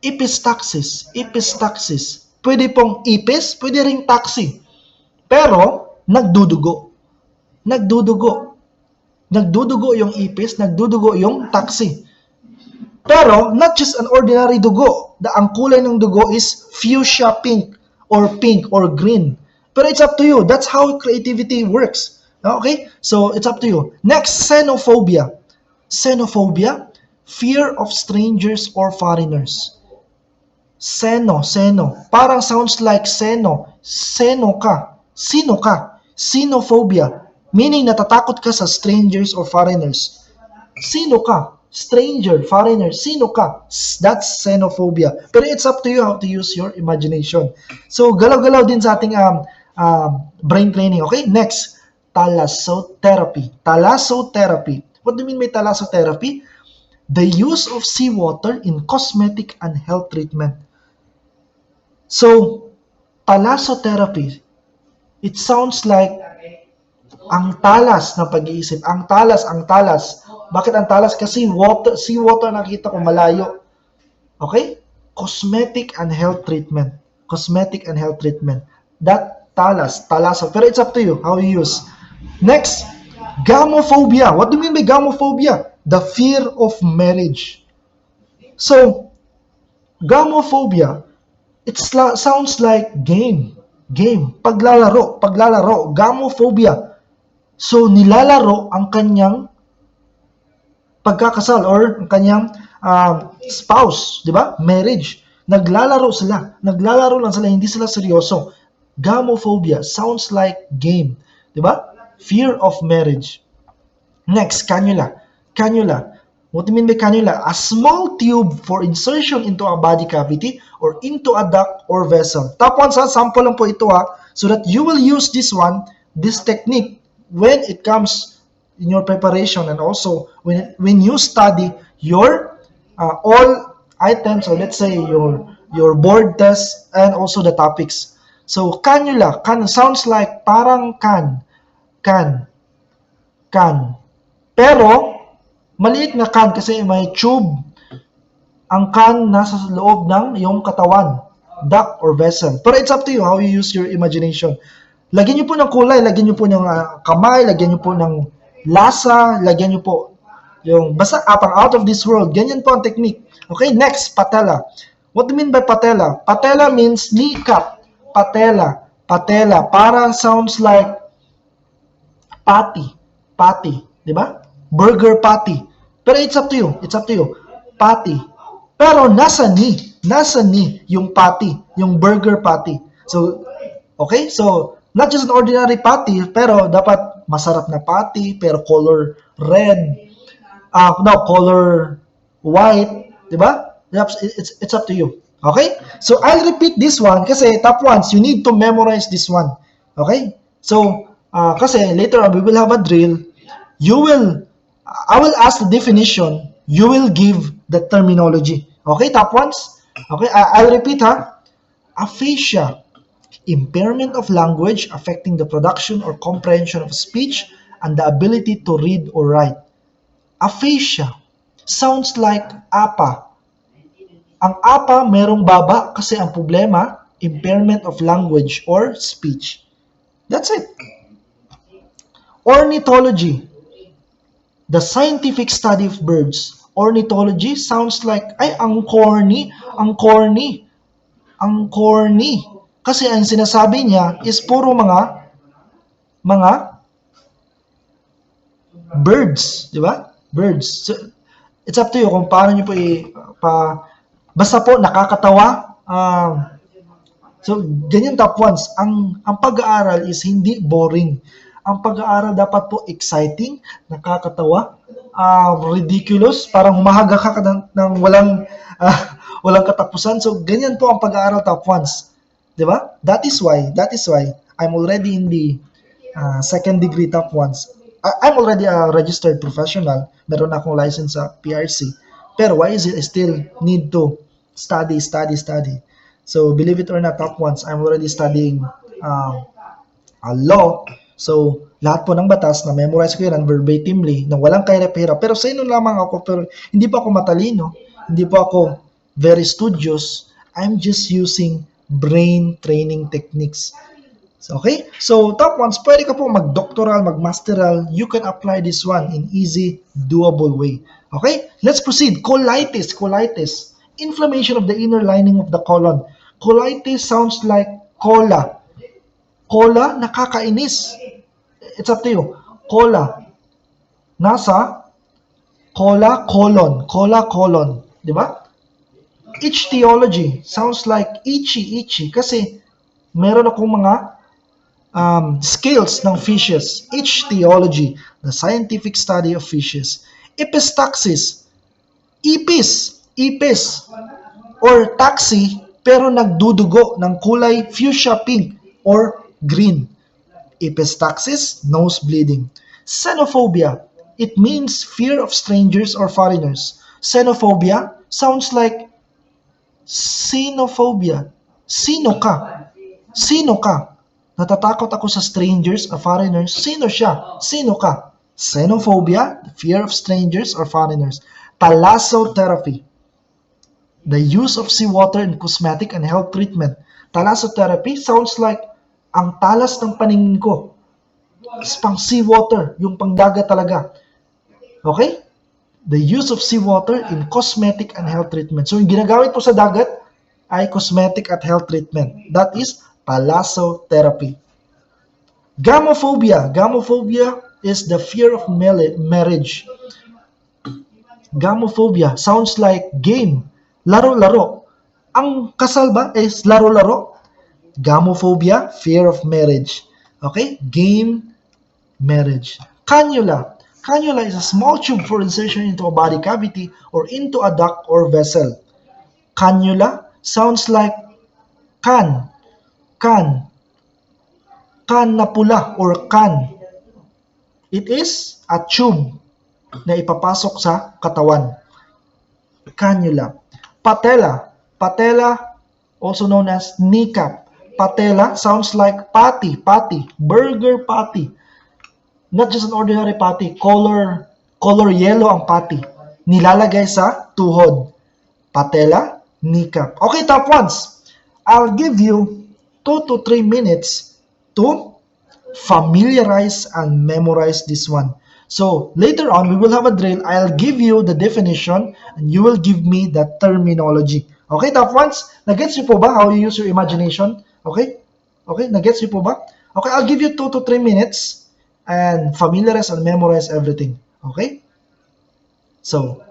[SPEAKER 1] epistaxis. Epistaxis. Pwede pong ipis, pwede ring taxi. Pero, nagdudugo. Nagdudugo. Nagdudugo yung ipis, nagdudugo yung taxi. Pero, not just an ordinary dugo. Ang kulay ng dugo is fuchsia pink or green. Pero it's up to you. That's how creativity works. Okay? So it's up to you. Next, xenophobia. Xenophobia, fear of strangers or foreigners. Seno. Parang sounds like seno. Seno ka. Sino ka? Xenophobia. Meaning natatakot ka sa strangers or foreigners. Sino ka? Stranger, foreigner, sino ka? That's xenophobia. Pero it's up to you how to use your imagination. So, galaw-galaw din sa ating brain training. Okay? Next, thalassotherapy. Thalassotherapy. What do you mean by thalassotherapy? The use of seawater in cosmetic and health treatment. So, thalassotherapy, it sounds like ang talas ng pag-iisip. Ang talas. Bakit ang talas? Kasi seawater nakita ko malayo. Okay? Cosmetic and health treatment. Cosmetic and health treatment. That talaso. Pero it's up to you how you use. Next, gamophobia. What do you mean by gamophobia? The fear of marriage. So, gamophobia, it sounds like game. Paglalaro. Gamophobia. So, nilalaro ang kanyang pagkakasal or ang kanyang spouse, di ba? Marriage. Naglalaro lang sila, hindi sila seryoso. Gamophobia sounds like game, di ba? Fear of marriage. Next, cannula. What do you mean by cannula? A small tube for insertion into a body cavity or into a duct or vessel. Top one, sample lang po ito so that you will use this technique when it comes in your preparation and also when you study your all items, or let's say your board test and also the topics. So cannula sounds like parang can. Pero maliit na can kasi may tube. Ang can nasa loob ng iyong katawan, duct or vessel. Pero it's up to you how you use your imagination. Lagyan niyo po ng kulay, lagyan niyo po ng kamay, lagyan niyo po ng lasa, lagyan nyo po yung basta apang out of this world. Ganyan po ang technique. Okay, next, patella. What do you mean by patella? Patella means kneecap. Patella. Parang sounds like patty. Di ba? Burger patty. Pero it's up to you. Patty. Pero nasa knee yung patty, yung burger patty. So, okay? So, not just an ordinary patty, pero dapat masarap na patty, pero color red, color white, di ba? It's up to you. Okay? So, I'll repeat this one kasi top ones, you need to memorize this one. Okay? So, kasi later on, we will have a drill. I will ask the definition, you will give the terminology. Okay, top ones? Okay, I'll repeat Aphasia. Impairment of language affecting the production or comprehension of speech and the ability to read or write. Aphasia sounds like apa. Ang apa merong baba kasi ang problema, impairment of language or speech. That's it. Ornithology, the scientific study of birds. Ornithology sounds like, ang corny. Kasi ang sinasabi niya is puro mga birds, di ba? Birds. So, it's up to you kung paano niyo po basta po nakakatawa. So, ganyan top ones. Ang pag-aaral is hindi boring. Ang pag-aaral dapat po exciting, nakakatawa, ridiculous, parang humahaga ka ng walang katapusan. So, ganyan po ang pag-aaral top ones. Diba? That is why I'm already in the second degree top ones. I'm already a registered professional. Meron akong license sa PRC. Pero why is it I still need to study? So, believe it or not, top ones, I'm already studying law. So, lahat po ng batas na memorize ko yan verbatimly, na walang kahirap-hirap. Pero sa inyo lamang ako, pero hindi pa ako matalino, hindi pa ako very studious. I'm just using brain training techniques. So, okay? So, top ones, pwede ka po mag-doctoral, mag-masteral. You can apply this one in easy, doable way. Okay? Let's proceed. Colitis. Inflammation of the inner lining of the colon. Colitis sounds like cola. Cola, nakakainis. It's up to you. Cola, nasa, cola, colon. Di ba? Ichthyology, sounds like itchy, kasi meron akong mga scales ng fishes. Ichthyology, the scientific study of fishes. Epistaxis, ipis, or taxi, pero nagdudugo ng kulay fuchsia pink or green. Epistaxis, nose bleeding. Xenophobia, it means fear of strangers or foreigners. Xenophobia sounds like xenophobia. Sino ka? Sino ka? Natatakot ako sa strangers or foreigners. Sino siya? Sino ka? Xenophobia, the fear of strangers or foreigners. Thalassotherapy, the use of seawater in cosmetic and health treatment. Thalassotherapy sounds like ang talas ng paningin ko. It's pang seawater, yung pangdagat talaga. Okay? The use of seawater in cosmetic and health treatment. So, yung ginagamit po sa dagat ay cosmetic at health treatment. That is thalassotherapy. Gamophobia. Gamophobia is the fear of marriage. Gamophobia sounds like game. Laro-laro. Ang kasal ba is laro-laro? Gamophobia, fear of marriage. Okay? Game, marriage. Cannula. Cannula is a small tube for insertion into a body cavity or into a duct or vessel. Cannula sounds like can, can na pula or can. It is a tube na ipapasok sa katawan. Cannula. Patella, also known as kneecap. Patella sounds like patty, burger patty. Not just an ordinary patty, color yellow ang patty. Nilalagay sa tuhod. Patella, kneecap. Okay, top ones. I'll give you 2 to 3 minutes to familiarize and memorize this one. So, later on, we will have a drill. I'll give you the definition and you will give me the terminology. Okay, top ones? Nagets niyo po ba how you use your imagination? Okay? Okay, nagets niyo po ba? Okay, I'll give you 2 to 3 minutes and familiarize and memorize everything. Okay? So,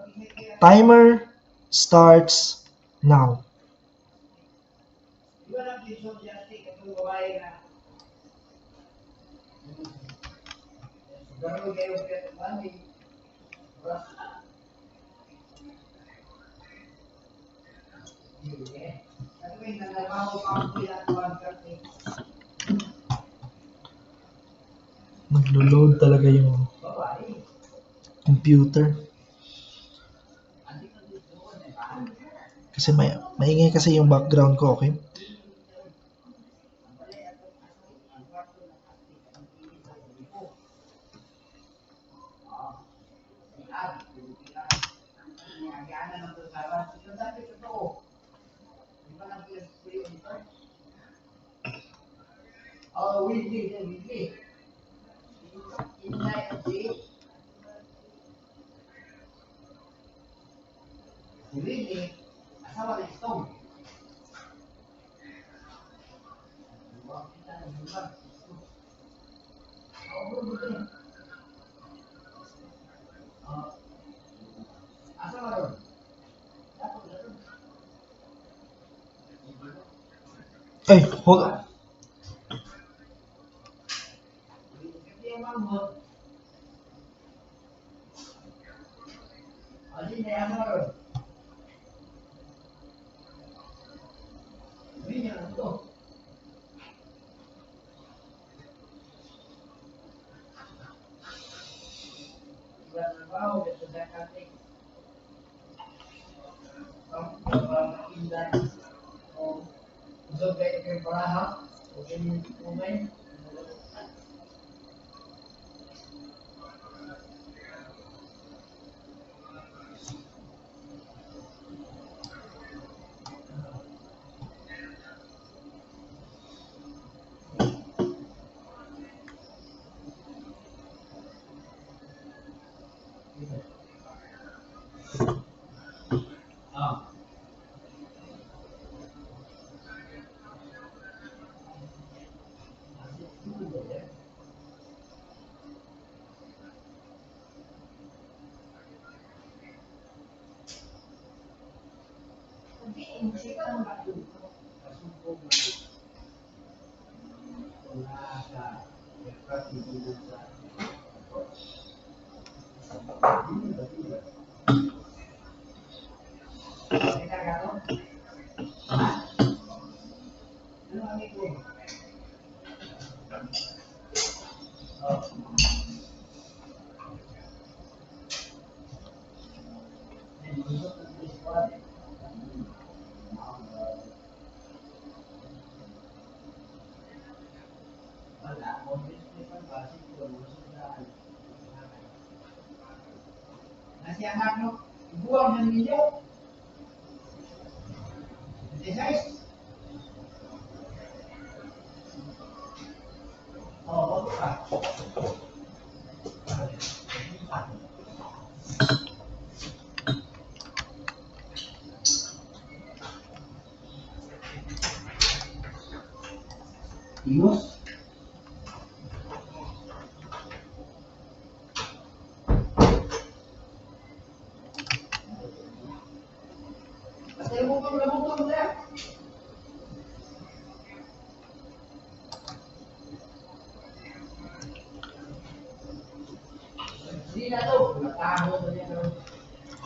[SPEAKER 1] timer starts now. Maglo-load talaga yung computer. Kasi maingay kasi yung background ko, okay? Ay, hold on.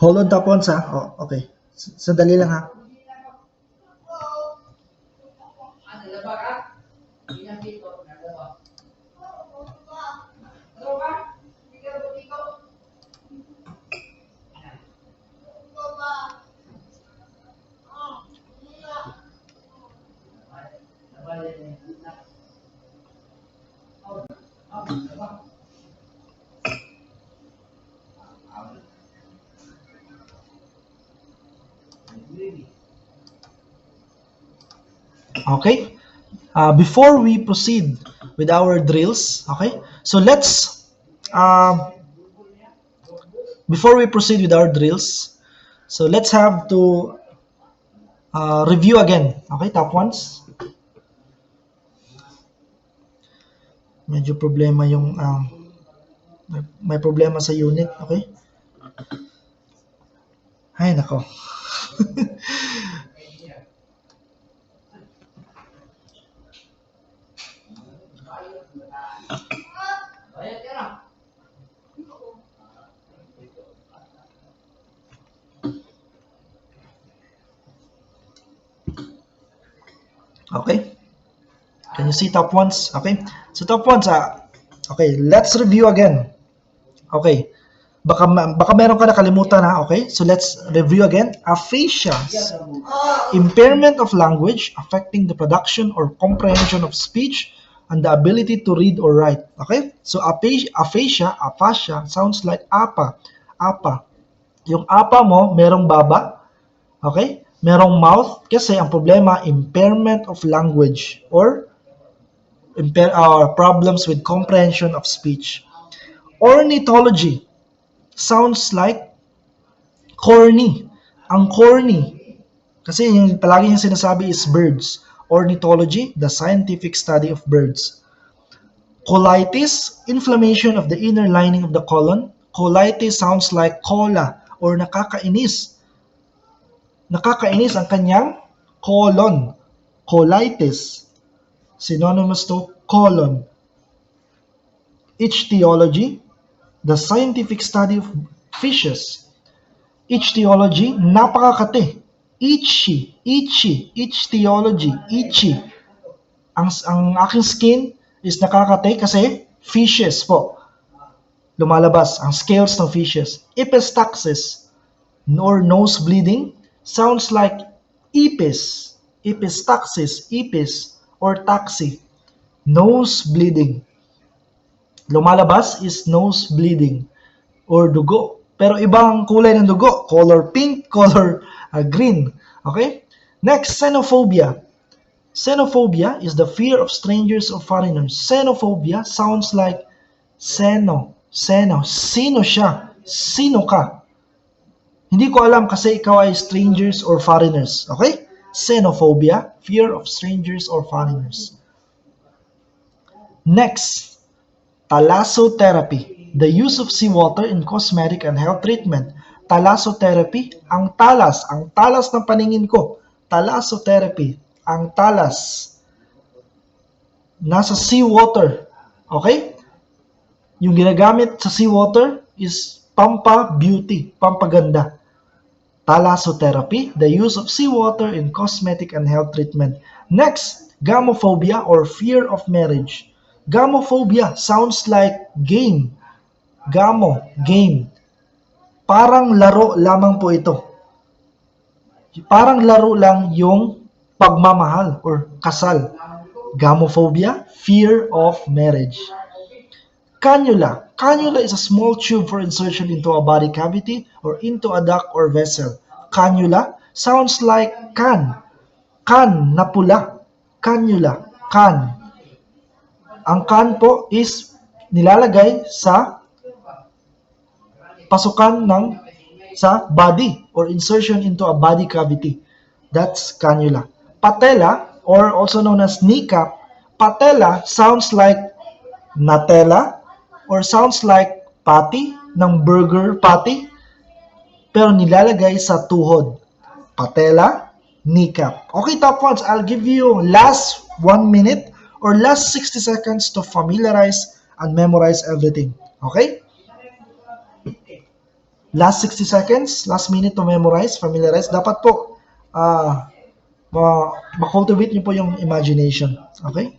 [SPEAKER 1] Hold on, top ones ha. Oh, okay. Sandali lang ha. Okay. Before we proceed with our drills, okay. So let's before we proceed with our drills, so let's have to review again. Okay, top ones. Medyo problema yung may problema sa unit, okay? Ay, nako. Okay? Can you see top ones? Okay? So top ones, okay, let's review again. Okay. Baka meron ka nakalimutan ha, okay? So let's review again. Aphasia, impairment of language affecting the production or comprehension of speech and the ability to read or write. Okay? So aphasia sounds like apa. Apa. Yung apa mo, merong baba. Okay? Merong mouth kasi ang problema, impairment of language or problems with comprehension of speech. Ornithology sounds like corny. Ang corny, kasi yung palagi yung sinasabi is birds. Ornithology, the scientific study of birds. Colitis, inflammation of the inner lining of the colon. Colitis sounds like cola or nakakainis. Nakakainis ang kanyang colon. Colitis. Synonymous to colon. Ichthyology, the scientific study of fishes. Ichthyology, napakakate. Itchy, ichthyology, itchy. Ang aking skin is nakakate kasi fishes po. Lumalabas ang scales ng fishes. Epistaxis or nose bleeding sounds like ipis. Epistaxis, ipis or taxi. Nose bleeding. Lumalabas is nose bleeding or dugo. Pero ibang kulay ng dugo. Color pink, color green. Okay? Next, xenophobia. Xenophobia is the fear of strangers or foreigners. Xenophobia sounds like seno. Sino siya? Sino ka? Hindi ko alam kasi ikaw ay strangers or foreigners. Okay? Xenophobia, fear of strangers or foreigners. Next, thalassotherapy, the use of seawater in cosmetic and health treatment. Thalassotherapy, ang talas ng paningin ko. Thalassotherapy, ang talas. Nasa seawater. Okay? Yung ginagamit sa seawater is pampa-beauty, pampaganda. Thalassotherapy, the use of seawater in cosmetic and health treatment. Next, gamophobia or fear of marriage. Gamophobia sounds like game. Gamo, game. Parang laro lamang po ito. Parang laro lang yung pagmamahal or kasal. Gamophobia, fear of marriage. Cannula. Cannula is a small tube for insertion into a body cavity or into a duct or vessel. Cannula sounds like can. Can na pula. Cannula. Can. Ang can po is nilalagay sa pasukan sa body or insertion into a body cavity. That's cannula. Patella, or also known as kneecap, patella sounds like Nutella or sounds like patty ng burger patty pero nilalagay sa tuhod. Patella, kneecap. Okay, top ones, I'll give you last 1 minute or last 60 seconds to familiarize and memorize everything. Okay? Last 60 seconds, last minute to memorize, familiarize. Dapat po, ma-cultivate nyo po yung imagination. Okay?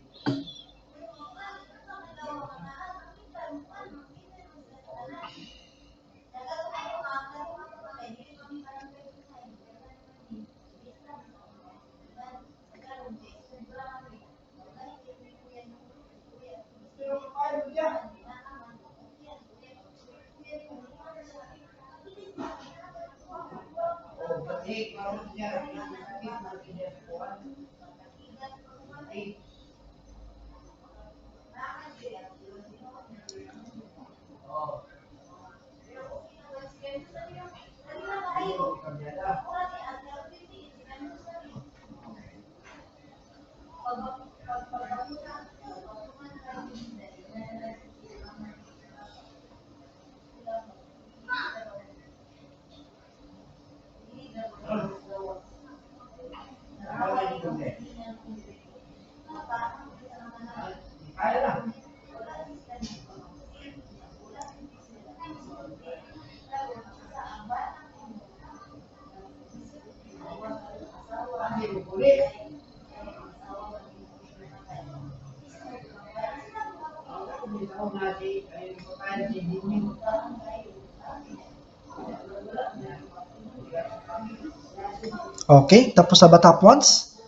[SPEAKER 1] Okay, tapos na ba top ones?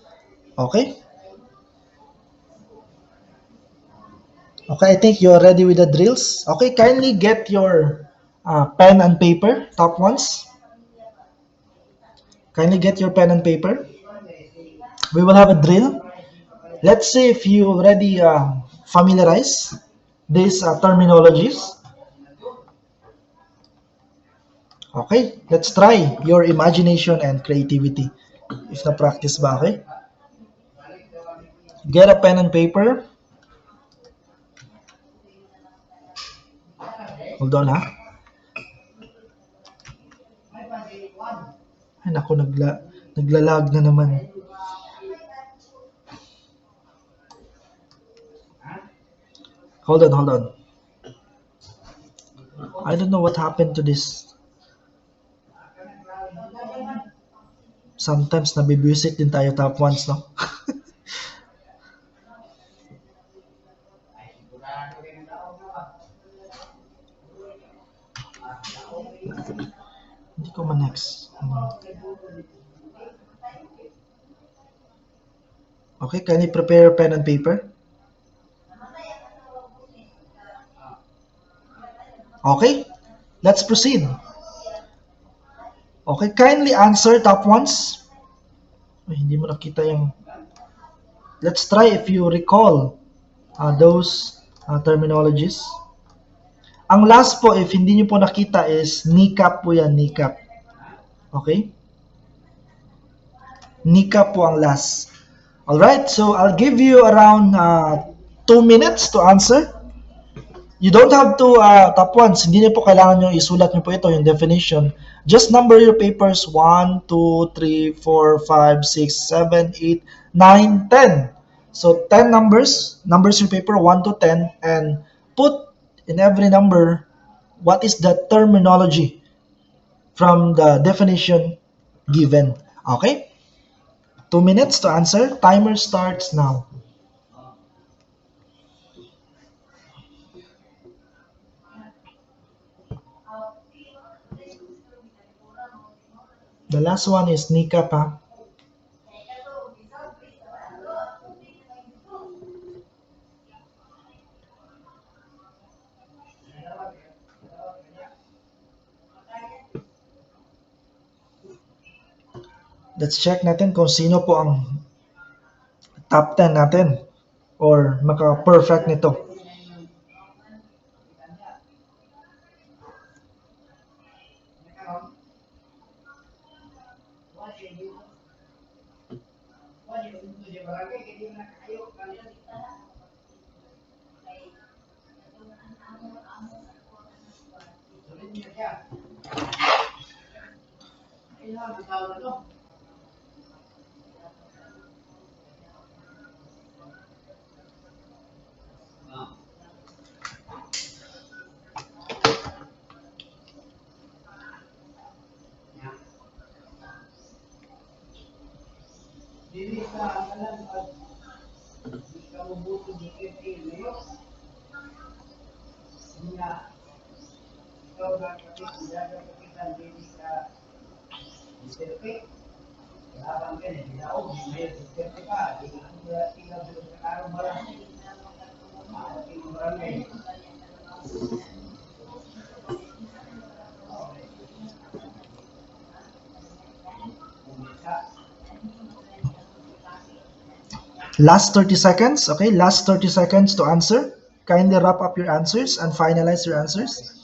[SPEAKER 1] Okay. Okay, I think you're ready with the drills. Okay, kindly get your pen and paper, top ones. Kindly get your pen and paper. We will have a drill. Let's see if you already familiarize these terminologies. Okay, let's try your imagination and creativity. If na-practice ba, okay? Get a pen and paper. Hold on, ha? Ay, naku, naglalag na naman. Hold on. I don't know what happened to this. Sometimes nabibuisit din tayo top ones, no? Hindi ko ma-next. Okay, can you prepare pen and paper? Okay, let's proceed. Okay, kindly answer top ones. Ay, hindi mo nakita yung... Let's try if you recall those terminologies. Ang last po, if hindi nyo po nakita, is kneecap po yan, kneecap. Okay? Kneecap po ang last. Alright, so I'll give you around 2 minutes to answer. You don't have to, top ones, hindi niyo po kailangan yung isulat niyo po ito, yung definition. Just number your papers 1, 2, 3, 4, 5, 6, 7, 8, 9, 10. So 10 numbers your paper 1 to 10, and put in every number what is the terminology from the definition given. Okay? 2 minutes to answer. Timer starts now. The last one is Nika pa. Let's check natin kung sino po ang top 10 natin or maka-perfect nito. Last 30 seconds, okay? Last 30 seconds to answer. Kindly wrap up your answers and finalize your answers.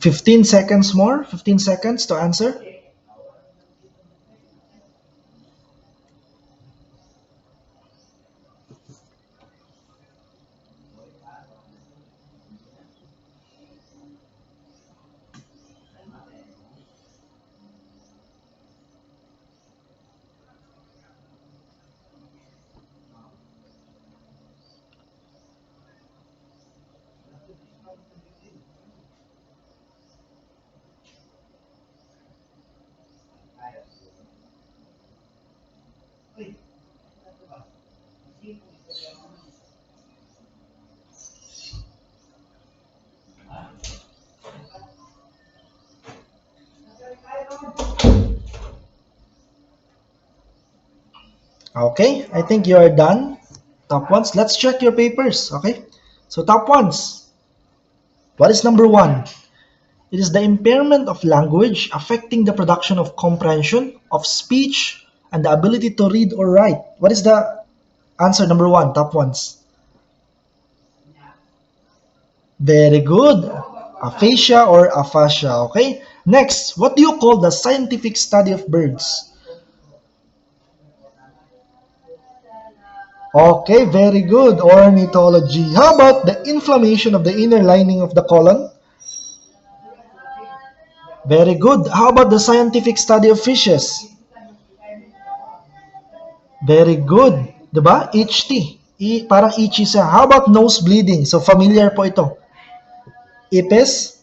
[SPEAKER 1] Fifteen seconds more. 15 seconds to answer. Okay, I think you are done. Top ones, let's check your papers. Okay, so top ones, what is number one? It is the impairment of language affecting the production of comprehension, of speech, and the ability to read or write. What is the answer number one, top ones? Very good. Aphasia or aphasia, okay? Next, what do you call the scientific study of birds? Okay, very good. Ornithology. How about the inflammation of the inner lining of the colon? Very good. How about the scientific study of fishes? Very good. Diba? HT. Parang itchy siya. How about nose bleeding? So, familiar po ito. Ipis,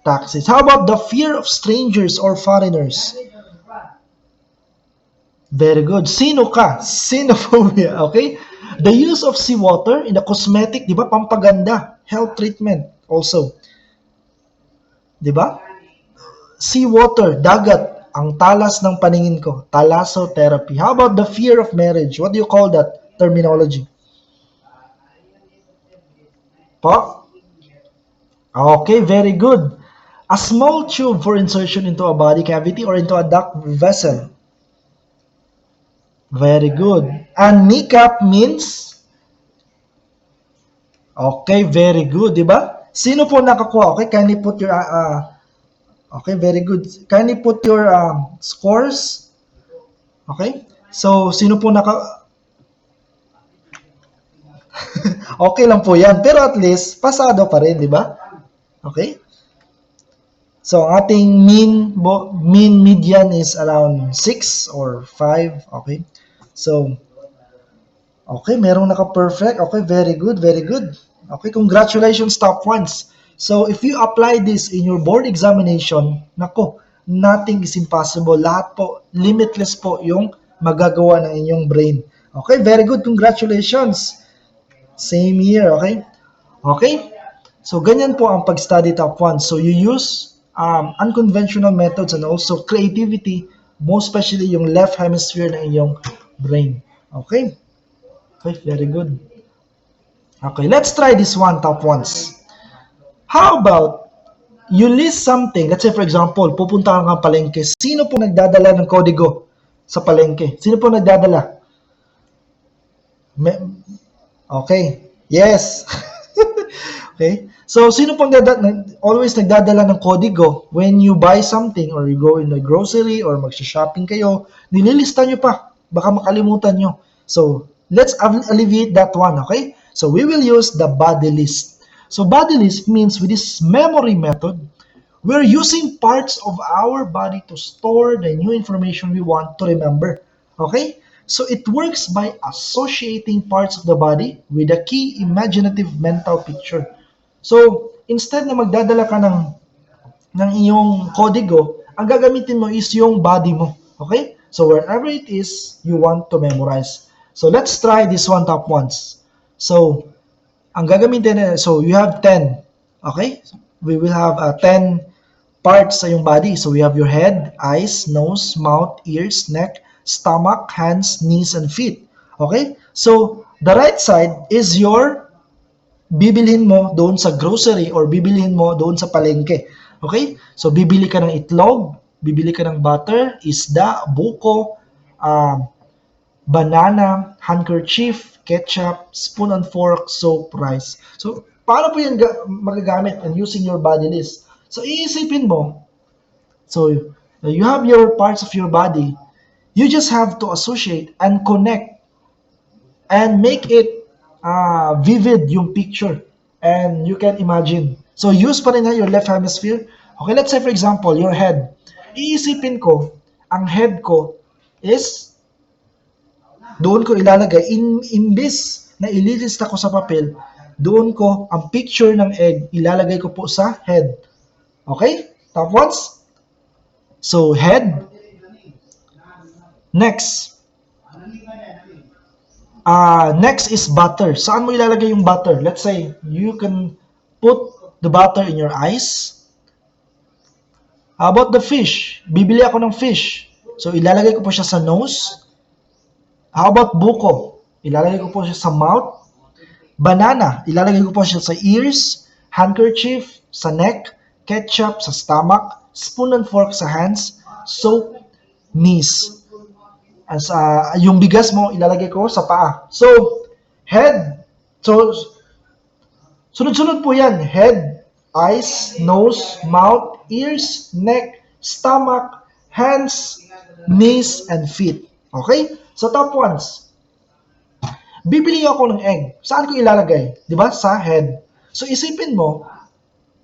[SPEAKER 1] taxis. How about the fear of strangers or foreigners? Very good. Sino ka? Xenophobia. Okay? The use of seawater in the cosmetic, di ba? Pampaganda. Health treatment also. Di ba? Seawater, dagat. Ang talas ng paningin ko. Thalassotherapy. How about the fear of marriage? What do you call that terminology? Po? Okay, very good. A small tube for insertion into a body cavity or into a duct vessel. Very good. And kneecap means? Okay, very good, di ba? Sino po nakakuha? Okay, kindly put your, okay, very good. Kindly put your scores. Okay? So, sino po okay lang po yan. Pero at least, pasado pa rin, di ba? Okay? So, ang ating mean median is around 6 or 5. Okay? So, okay, merong naka-perfect. Okay, very good, very good. Okay, congratulations, top ones. So, if you apply this in your board examination, nako, nothing is impossible. Lahat po, limitless po yung magagawa ng inyong brain. Okay, very good. Congratulations. Same here, okay? Okay? So, ganyan po ang pag-study top 1. So, you use unconventional methods and also creativity, most especially yung left hemisphere ng iyong brain. Okay? Okay, very good. Okay, let's try this one, top ones. How about you list something, let's say for example, pupunta ka ng palengke. Sino po nagdadala ng kodigo sa palengke? Sino po nagdadala? Okay, yes. Okay, so sino pong always nagdadala ng kodigo when you buy something or you go in the grocery or magsha-shopping kayo, nililista nyo pa, baka makalimutan nyo. So, let's alleviate that one, okay? So, we will use the body list. So, body list means with this memory method, we're using parts of our body to store the new information we want to remember, okay? So, it works by associating parts of the body with a key imaginative mental picture. So, instead na magdadala ka ng iyong kodigo, ang gagamitin mo is yung body mo. Okay? So, wherever it is, you want to memorize. So, let's try this one top ones. So, ang gagamitin, so you have 10. Okay? We will have 10 parts sa yung body. So, we have your head, eyes, nose, mouth, ears, neck, stomach, hands, knees, and feet. Okay? So, the right side is your bibilhin mo doon sa grocery or bibilhin mo doon sa palengke. Okay? So, bibili ka ng itlog, bibili ka ng butter, isda, buko, banana, handkerchief, ketchup, spoon and fork, soap, rice. So, paano po yan magagamit and using your body list? So, iisipin mo, so, you have your parts of your body, you just have to associate and connect and make it vivid yung picture and you can imagine. So, use pa rin your left hemisphere. Okay, let's say for example, your head. Iisipin ko, ang head ko is doon ko ilalagay. Imbis na ililista ko sa papel, doon ko ang picture ng egg ilalagay ko po sa head. Okay? Top ones? So, head. Next. Next is butter. Saan mo ilalagay yung butter? Let's say, you can put the butter in your eyes. How about the fish? Bibili ako ng fish. So, ilalagay ko po siya sa nose. How about buko? Ilalagay ko po siya sa mouth. Banana. Ilalagay ko po siya sa ears. Handkerchief sa neck. Ketchup sa stomach. Spoon and fork sa hands. Soap, knees. As yung bigas mo ilalagay ko sa paa. So, head. So, sunod-sunod po yan. Head, eyes, nose, mouth, ears, neck, stomach, hands, knees, and feet. Okay? So, top ones. Bibili ako ng egg. Saan ko ilalagay? Di ba? Sa head. So, isipin mo,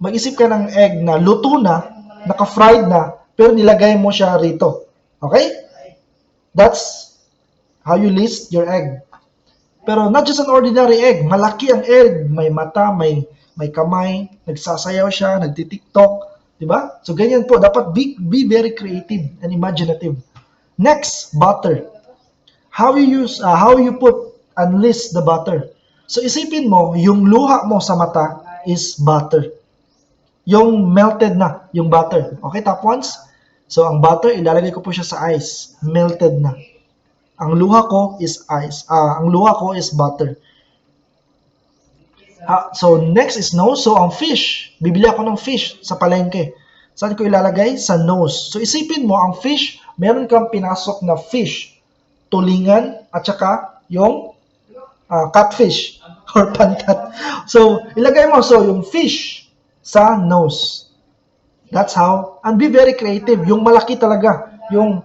[SPEAKER 1] mag-isip ka ng egg na luto na, naka-fried na, pero nilagay mo siya rito. Okay? That's How you list your egg. Pero not just an ordinary egg, malaki ang egg, may mata, may kamay, nagsasayaw siya, nagti-TikTok, di ba? So ganyan po, dapat be very creative and imaginative. Next, butter. How you put and list the butter. So isipin mo, yung luha mo sa mata is butter. Yung melted na, yung butter. Okay, top ones? So ang butter, ilalagay ko po siya sa ice. Melted na. Ang luha ko is ice. Ang luha ko is butter. So next is nose. So ang fish, bibili ako ng fish sa palengke. Saan ko ilalagay? Sa nose. So isipin mo, ang fish, meron kang pinasok na fish, tulingan, at saka yung catfish or pantat. So ilagay mo, so yung fish sa nose. That's how, and be very creative. Yung malaki talaga, yung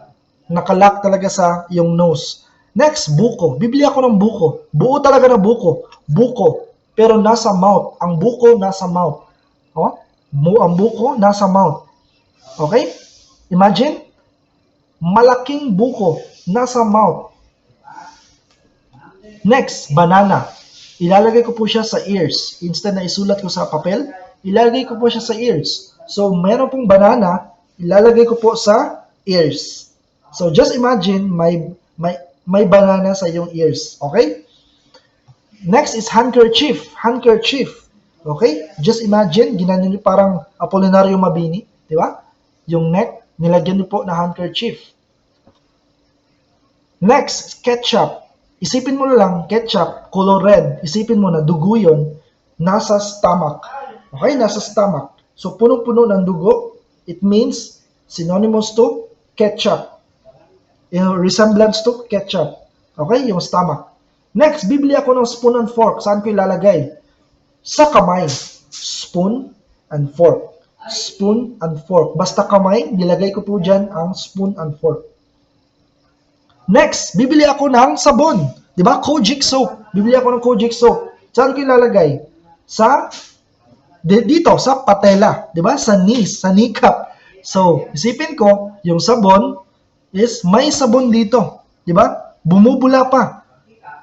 [SPEAKER 1] nakalock talaga sa yung nose. Next, buko. Bibili ako ng buko. Buo talaga na buko. Buko. Pero nasa mouth. Ang buko nasa mouth. Oh? Ang buko nasa mouth. Okay? Imagine, malaking buko nasa mouth. Next, banana. Ilalagay ko po siya sa ears. Instead na isulat ko sa papel, ilalagay ko po siya sa ears. So, meron pong banana, ilalagay ko po sa ears. So, just imagine, may banana sa iyong ears. Okay? Next is handkerchief. Handkerchief. Okay? Just imagine, ginanyan niyo parang Apolinario Mabini. Di ba? Yung neck, nilagyan niyo po na handkerchief. Next, ketchup. Isipin mo lang, ketchup, color red. Isipin mo na dugo yun, nasa stomach. Okay? Nasa stomach. So, punong-puno ng dugo, it means synonymous to ketchup. Resemblance to ketchup. Okay? Yung stomach. Next, bibili ako ng spoon and fork. Saan ko ilalagay? Sa kamay. Spoon and fork. Spoon and fork. Basta kamay, nilagay ko po dyan ang spoon and fork. Next, bibili ako ng sabon. Diba? Kojic soap. Bibili ako ng Kojic soap. Saan ko ilalagay? Dito, sa patela. Diba? Sa knees, sa kneecap. So, isipin ko, yung sabon is may sabon dito. Diba? Bumubula pa.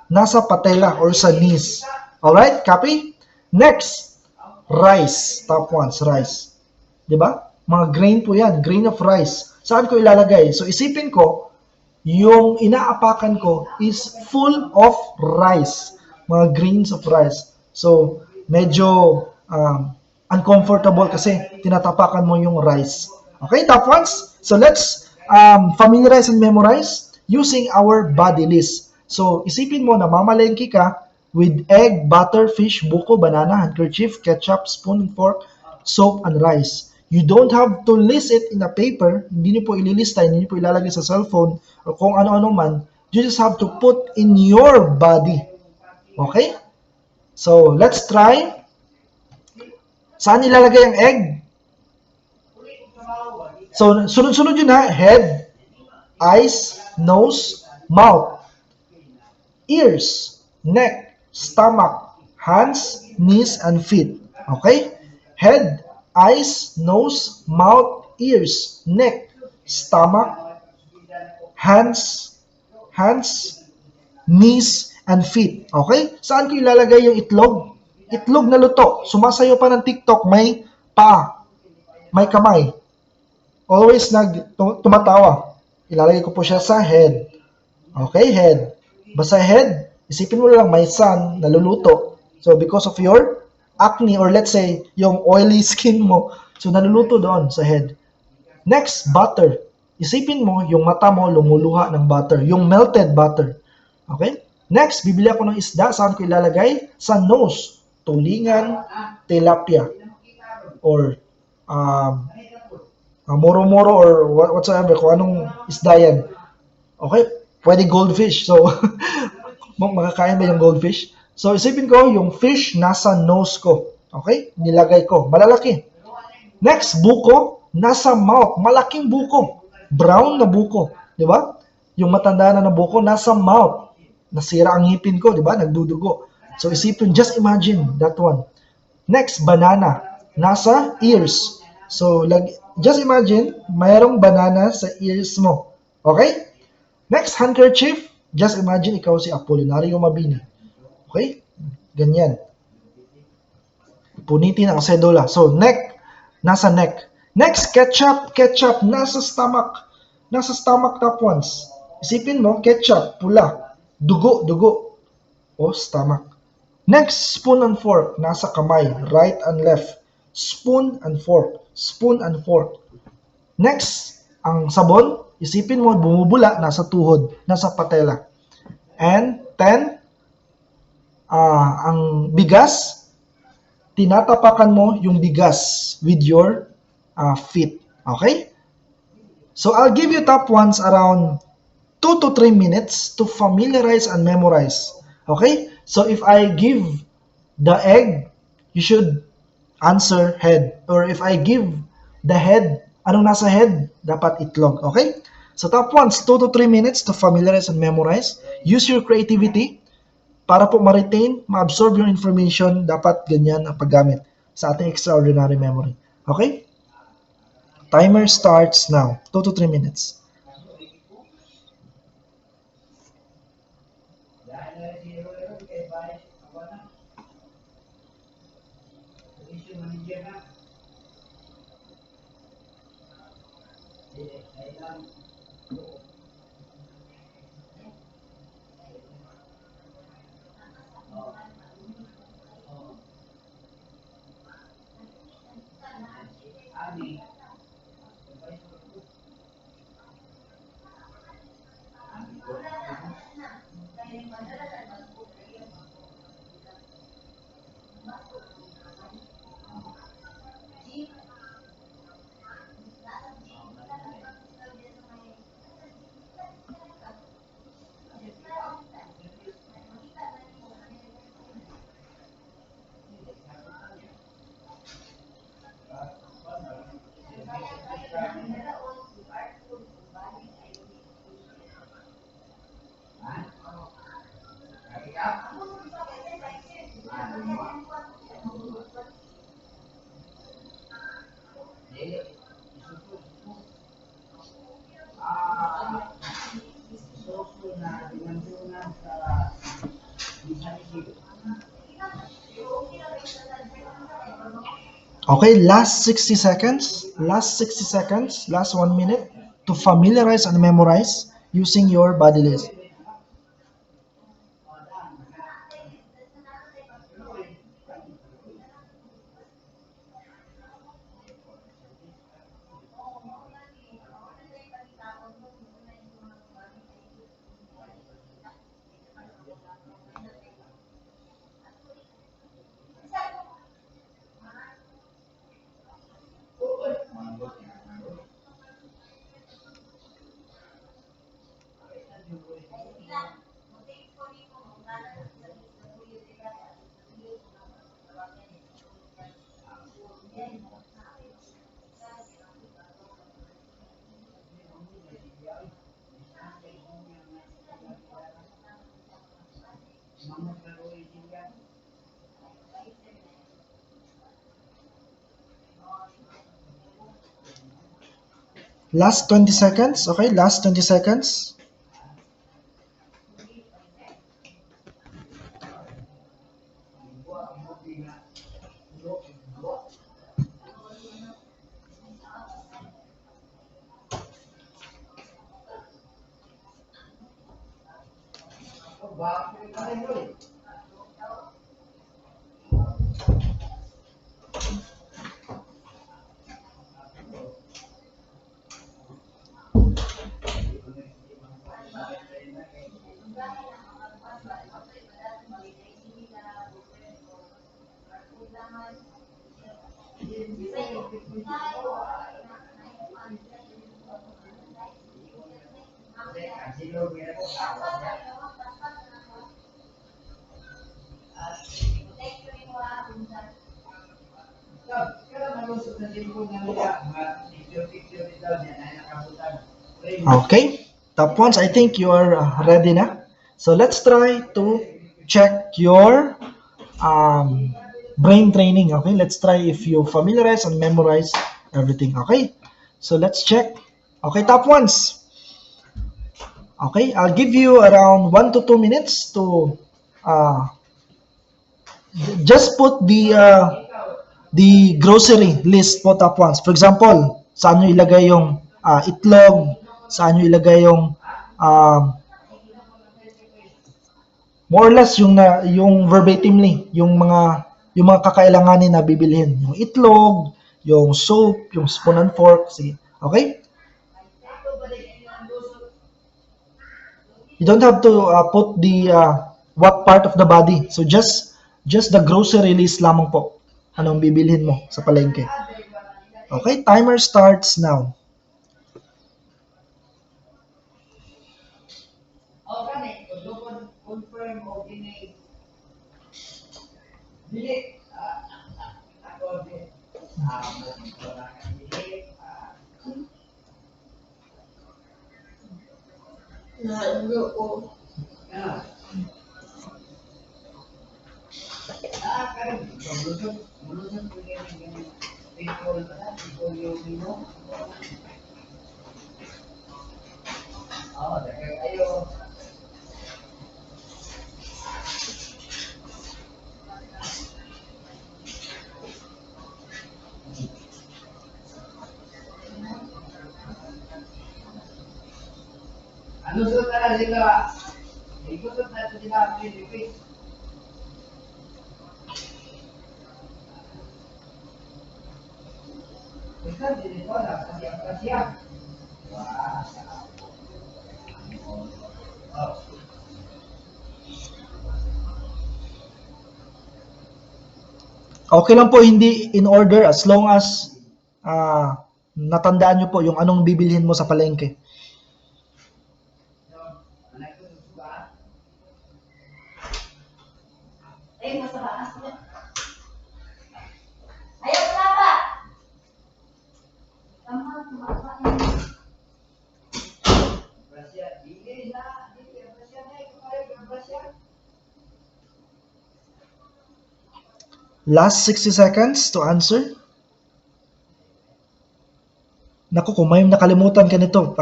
[SPEAKER 1] Nasa patela or sa knees. Alright? Copy? Next, rice. Top ones, rice. Diba? Mga grain po yan. Grain of rice. Saan ko ilalagay? So, isipin ko, yung inaapakan ko is full of rice. Mga grains of rice. So, medyo uncomfortable kasi tinatapakan mo yung rice. Okay, top ones? So, let's familiarize and memorize using our body list. So, isipin mo na mamalengke ka with egg, butter, fish, buko, banana, handkerchief, ketchup, spoon and fork, soap, and rice. You don't have to list it in a paper. Hindi niyo po ililista, hindi niyo po ilalagay sa cellphone or kung ano-ano man. You just have to put in your body. Okay? So, let's try. Saan ilalagay ang egg? So, sunod-sunod yun ha. Head, eyes, nose, mouth, ears, neck, stomach, hands, knees, and feet. Okay? Head, eyes, nose, mouth, ears, neck, stomach, hands, knees, and feet. Okay? Saan ko ilalagay yung itlog? Itlog na luto. Sumasayo pa ng TikTok, may paa, may kamay. Always tumatawa. Ilalagay ko po siya sa head. Okay, head. Basta head, isipin mo lang may sun, naluluto. So, because of your acne or let's say, yung oily skin mo, so naluluto doon sa head. Next, butter. Isipin mo, yung mata mo lumuluha ng butter. Yung melted butter. Okay? Next, bibili ako ng isda. Saan ko ilalagay? Sa nose. Tulingan, tilapia. Or, moro-moro or whatsoever. Kung anong isda yan. Okay? Pwede goldfish. So, makakain ba yung goldfish? So, isipin ko, yung fish nasa nose ko. Okay? Nilagay ko. Malalaki. Next, buko, nasa mouth. Malaking buko. Brown na buko. Di ba? Yung matanda na buko, nasa mouth. Nasira ang ngipin ko, di ba? Nagdudugo. So, isipin, just imagine that one. Next, banana. Nasa ears. So, just imagine, mayroong banana sa ears mo. Okay? Next, handkerchief. Just imagine ikaw si Apolinario Mabini. Okay? Ganyan. Punitin ang sedula. So, neck, nasa neck. Next, ketchup, ketchup, nasa stomach. Nasa stomach top ones. Isipin mo, ketchup, pula. Dugo, dugo. O, stomach. Next, spoon and fork, nasa kamay, right and left. Spoon and fork, spoon and fork. Next, ang sabon, isipin mo, bumubula, nasa tuhod, nasa patela. And 10, ang bigas, tinatapakan mo yung bigas with your feet. Okay? So, I'll give you top ones around 2 to 3 minutes to familiarize and memorize. Okay? So, if I give the egg, you should answer head. Or if I give the head, anong nasa head? Dapat itlog. Okay? So, top ones, 2 to 3 minutes to familiarize and memorize. Use your creativity para po ma-retain, ma-absorb yung information. Dapat ganyan ang paggamit sa ating extraordinary memory. Okay? Timer starts now. 2 to 3 minutes. Okay, last 60 seconds, last 1 minute to familiarize and memorize using your body list. Last 20 seconds, okay, last 20 seconds. Okay, top ones, I think you are ready na. So let's try to check your brain training. Okay, let's try if you familiarize and memorize everything. Okay, so let's check. Okay, top ones. Okay, I'll give you around 1 to 2 minutes to uh, just put the grocery list po top once. For example, saan nyo ilagay yung itlog, saan nyo ilagay yung um, more or less yung verbatimly yung mga kakailanganin na bibilhin, yung itlog, yung soap, yung spoon and fork, sige. Okay? You don't have to put the what part of the body. So just the grocery list lamang po. Anong bibilhin mo sa palengke. Okay, timer starts now. Okay lang po hindi in order as long as natandaan nyo po yung anong bibilhin mo sa palengke. Last 60 seconds to answer. Naku, kung may nakalimutan ka nito,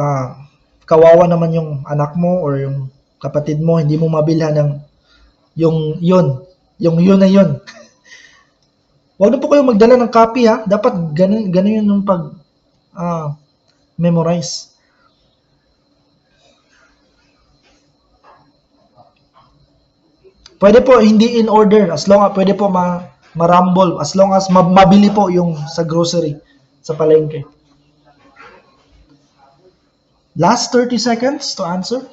[SPEAKER 1] kawawa naman yung anak mo or yung kapatid mo, hindi mo mabilhan ng yung yun na yun. Huwag na po kayong magdala ng copy ha. Dapat ganun yun yung pag memorize. Pwede po hindi in order as long as pwede po marumble as long as mabili po yung sa grocery sa palengke. Last 30 seconds to answer.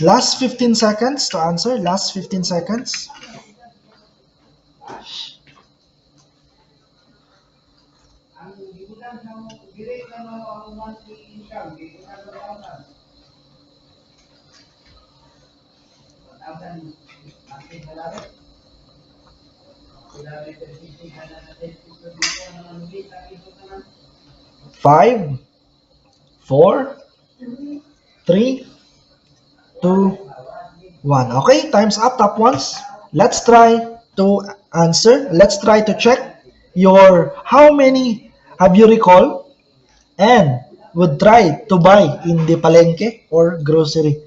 [SPEAKER 1] Last 15 seconds to answer. Last 15 seconds. Five, four, three, two, one. Okay, time's up, top ones. Let's try to answer. Let's try to check how many have you recall and would try to buy in the palengke or grocery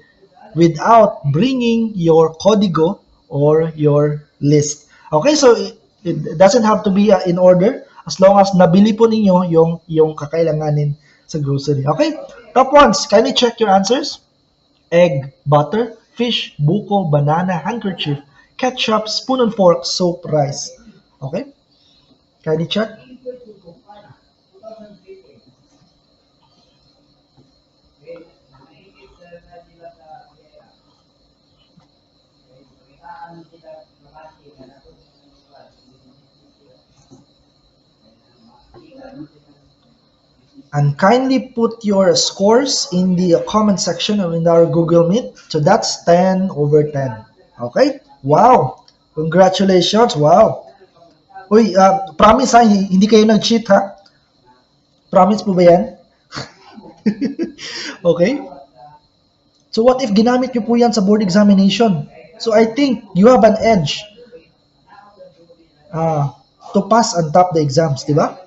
[SPEAKER 1] without bringing your código or your list. Okay, so it doesn't have to be in order as long as nabili po ninyo yung kakailanganin sa grocery. Okay, top ones, kindly check your answers. Egg, butter, fish, buko, banana, handkerchief, ketchup, spoon and fork, soap, rice. Okay, kindly check. And kindly put your scores in the comment section or in our Google Meet. So that's 10 over 10. Okay? Wow! Congratulations! Wow! Uy, promise ha, hindi kayo nag-cheat ha? Promise po ba yan? Okay? So what if ginamit nyo po yan sa board examination? So I think you have an edge uh, to pass and top the exams, di ba?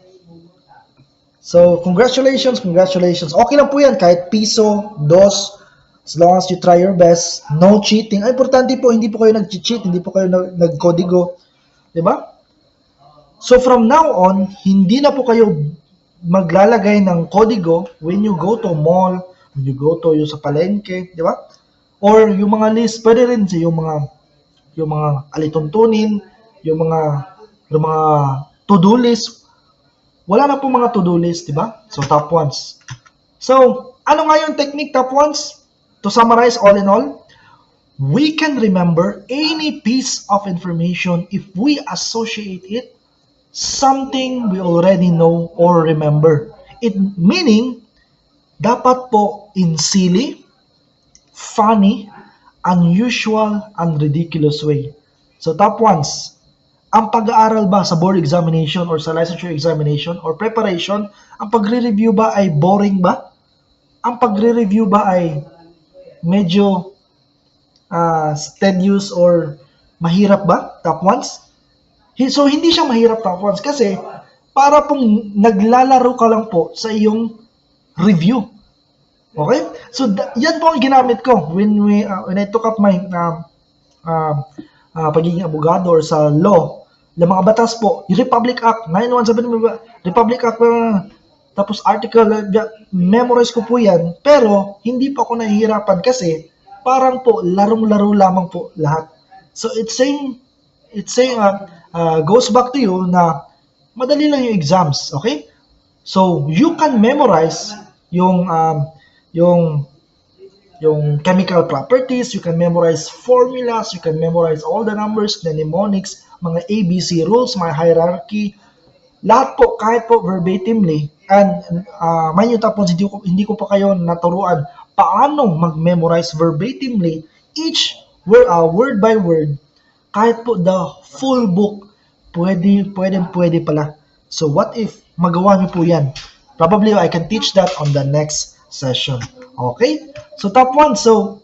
[SPEAKER 1] So congratulations, congratulations. Okay lang po yan, kahit piso, dos, as long as you try your best, no cheating. Ay, importante po, hindi po kayo nag-cheat, hindi po kayo nag-kodigo, di ba? So from now on, hindi na po kayo maglalagay ng kodigo when you go to mall, when you go to yung sa palengke, di ba? Or yung mga list, pwede rin sa yung mga alituntunin, yung mga to-do list. Wala na po mga to-do list, di ba? So top ones. So, ano nga yung technique top ones? To summarize all in all, we can remember any piece of information if we associate it something we already know or remember. It meaning, dapat po in silly, funny, unusual, and ridiculous way. So top ones, ang pag-aaral ba sa board examination or sa licensure examination or preparation, ang pagre-review ba ay boring ba? Ang pagre-review ba ay medyo tedious or mahirap ba? Top ones? So, hindi siya mahirap top ones kasi para pong naglalaro ka lang po sa iyong review. Okay? So, yan po ang ginamit ko when I took up my pagiging abogado or sa law, ng mga batas po, yung Republic Act, 9177, Republic Act, tapos article, memorize ko po yan, pero hindi pa ako nahihirapan kasi parang po, larong-laro lamang po lahat. So, it's saying, goes back to you na madali lang yung exams, okay? So, you can memorize yung chemical properties, you can memorize formulas, you can memorize all the numbers, the mnemonics, mga ABC rules, mga hierarchy, lahat po, kahit po verbatimly, and mind you tapos hindi ko pa kayo naturuan paano mag-memorize verbatimly each word by word, kahit po the full book, pwede pala. So what if magawa niyo po yan? Probably I can teach that on the next session. Okay? So top one. So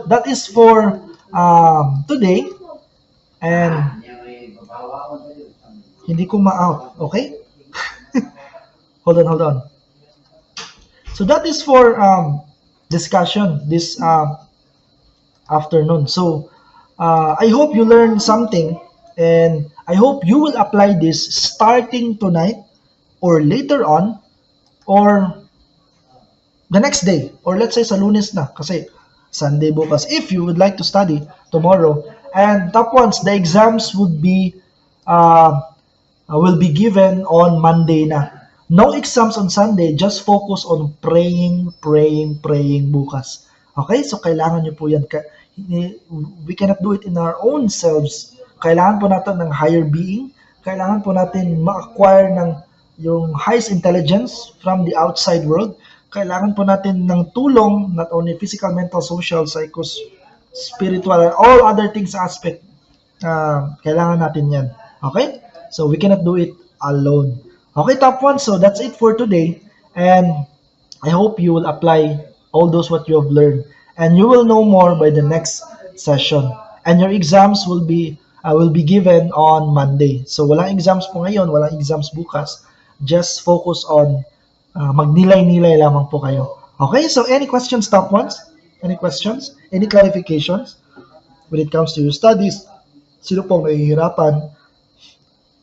[SPEAKER 1] that is for today. And hindi ko ma-out. Okay? Hold on. So that is for discussion this afternoon. So I hope you learned something, and I hope you will apply this starting tonight or later on or the next day, or let's say sa Lunes na kasi Sunday bukas if you would like to study tomorrow. And top ones, the exams will be given on Monday na. No exams on Sunday, just focus on praying bukas. Okay? So kailangan nyo po yan. We cannot do it in our own selves. Kailangan po natin ng higher being. Kailangan po natin ma-acquire ng yung highest intelligence from the outside world. Kailangan po natin ng tulong, not only physical, mental, social, psycho, spiritual, and all other things aspect. Kailangan natin yan. Okay? So we cannot do it alone. Okay, top one. So that's it for today. And I hope you will apply all those what you have learned. And you will know more by the next session. And your exams will be given on Monday. So walang exams po ngayon, walang exams bukas. Just focus on magnilay-nilay lamang po kayo. Okay, so any questions, top ones? Any questions? Any clarifications when it comes to your studies? Sino pong nahihirapan?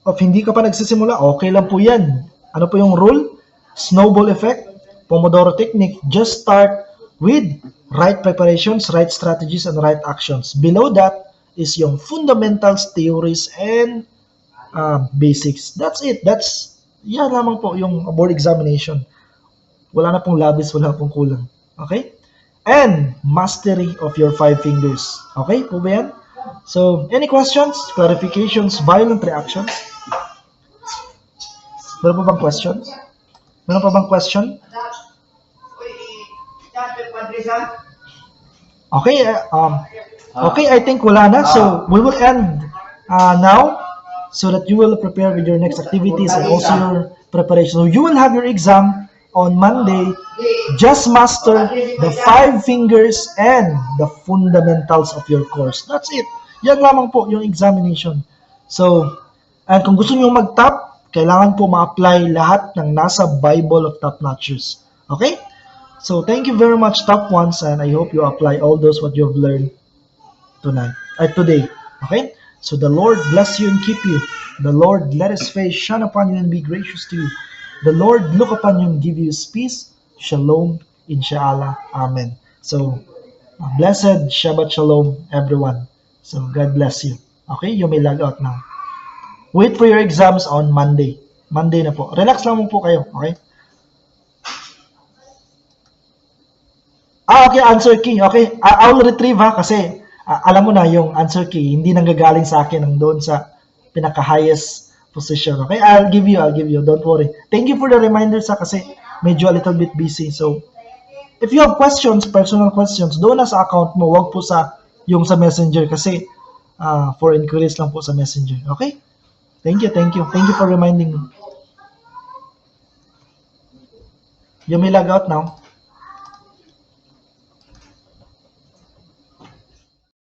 [SPEAKER 1] Of hindi ka pa nagsisimula, okay lang po yan. Ano po yung rule? Snowball effect, Pomodoro technique. Just start with right preparations, right strategies, and right actions. Below that is yung fundamentals, theories, and basics. That's it. Yan lamang po yung board examination. Wala na pong labis, wala pong kulang. Okay? And mastery of your 5 fingers. Okay po ba yan? So, any questions, clarifications, violent reactions? Meron pa bang questions? Meron pa bang question? Okay, okay, I think wala na. So, we will end now so that you will prepare with your next activities and also your preparation. So, you will have your exam on Monday. Just master the 5 fingers and the fundamentals of your course. That's it. Yan lamang po yung examination. So, and kung gusto niyo mag-top, kailangan po ma-apply lahat ng nasa Bible of Top Notchers. Okay? So, thank you very much, top ones, and I hope you apply all those what you've learned today. Okay? So, the Lord bless you and keep you. The Lord let His face shine upon you and be gracious to you. The Lord look upon you and give you His peace. Shalom, inshallah. Amen. So, blessed Shabbat Shalom, everyone. So, God bless you. Okay? You may log out now. Wait for your exams on Monday. Monday na po. Relax lang po kayo. Okay? Okay, answer key. Okay, I'll retrieve ha kasi alam mo na yung answer key hindi nanggagaling sa akin ng doon sa pinaka-highest position. Okay, I'll give you. Don't worry. Thank you for the reminder sa kasi medyo a little bit busy. So, if you have questions, personal questions, doon na sa account mo, wag po sa yung sa Messenger kasi for inquiries lang po sa Messenger. Okay? Thank you. Thank you for reminding me. You may log out now.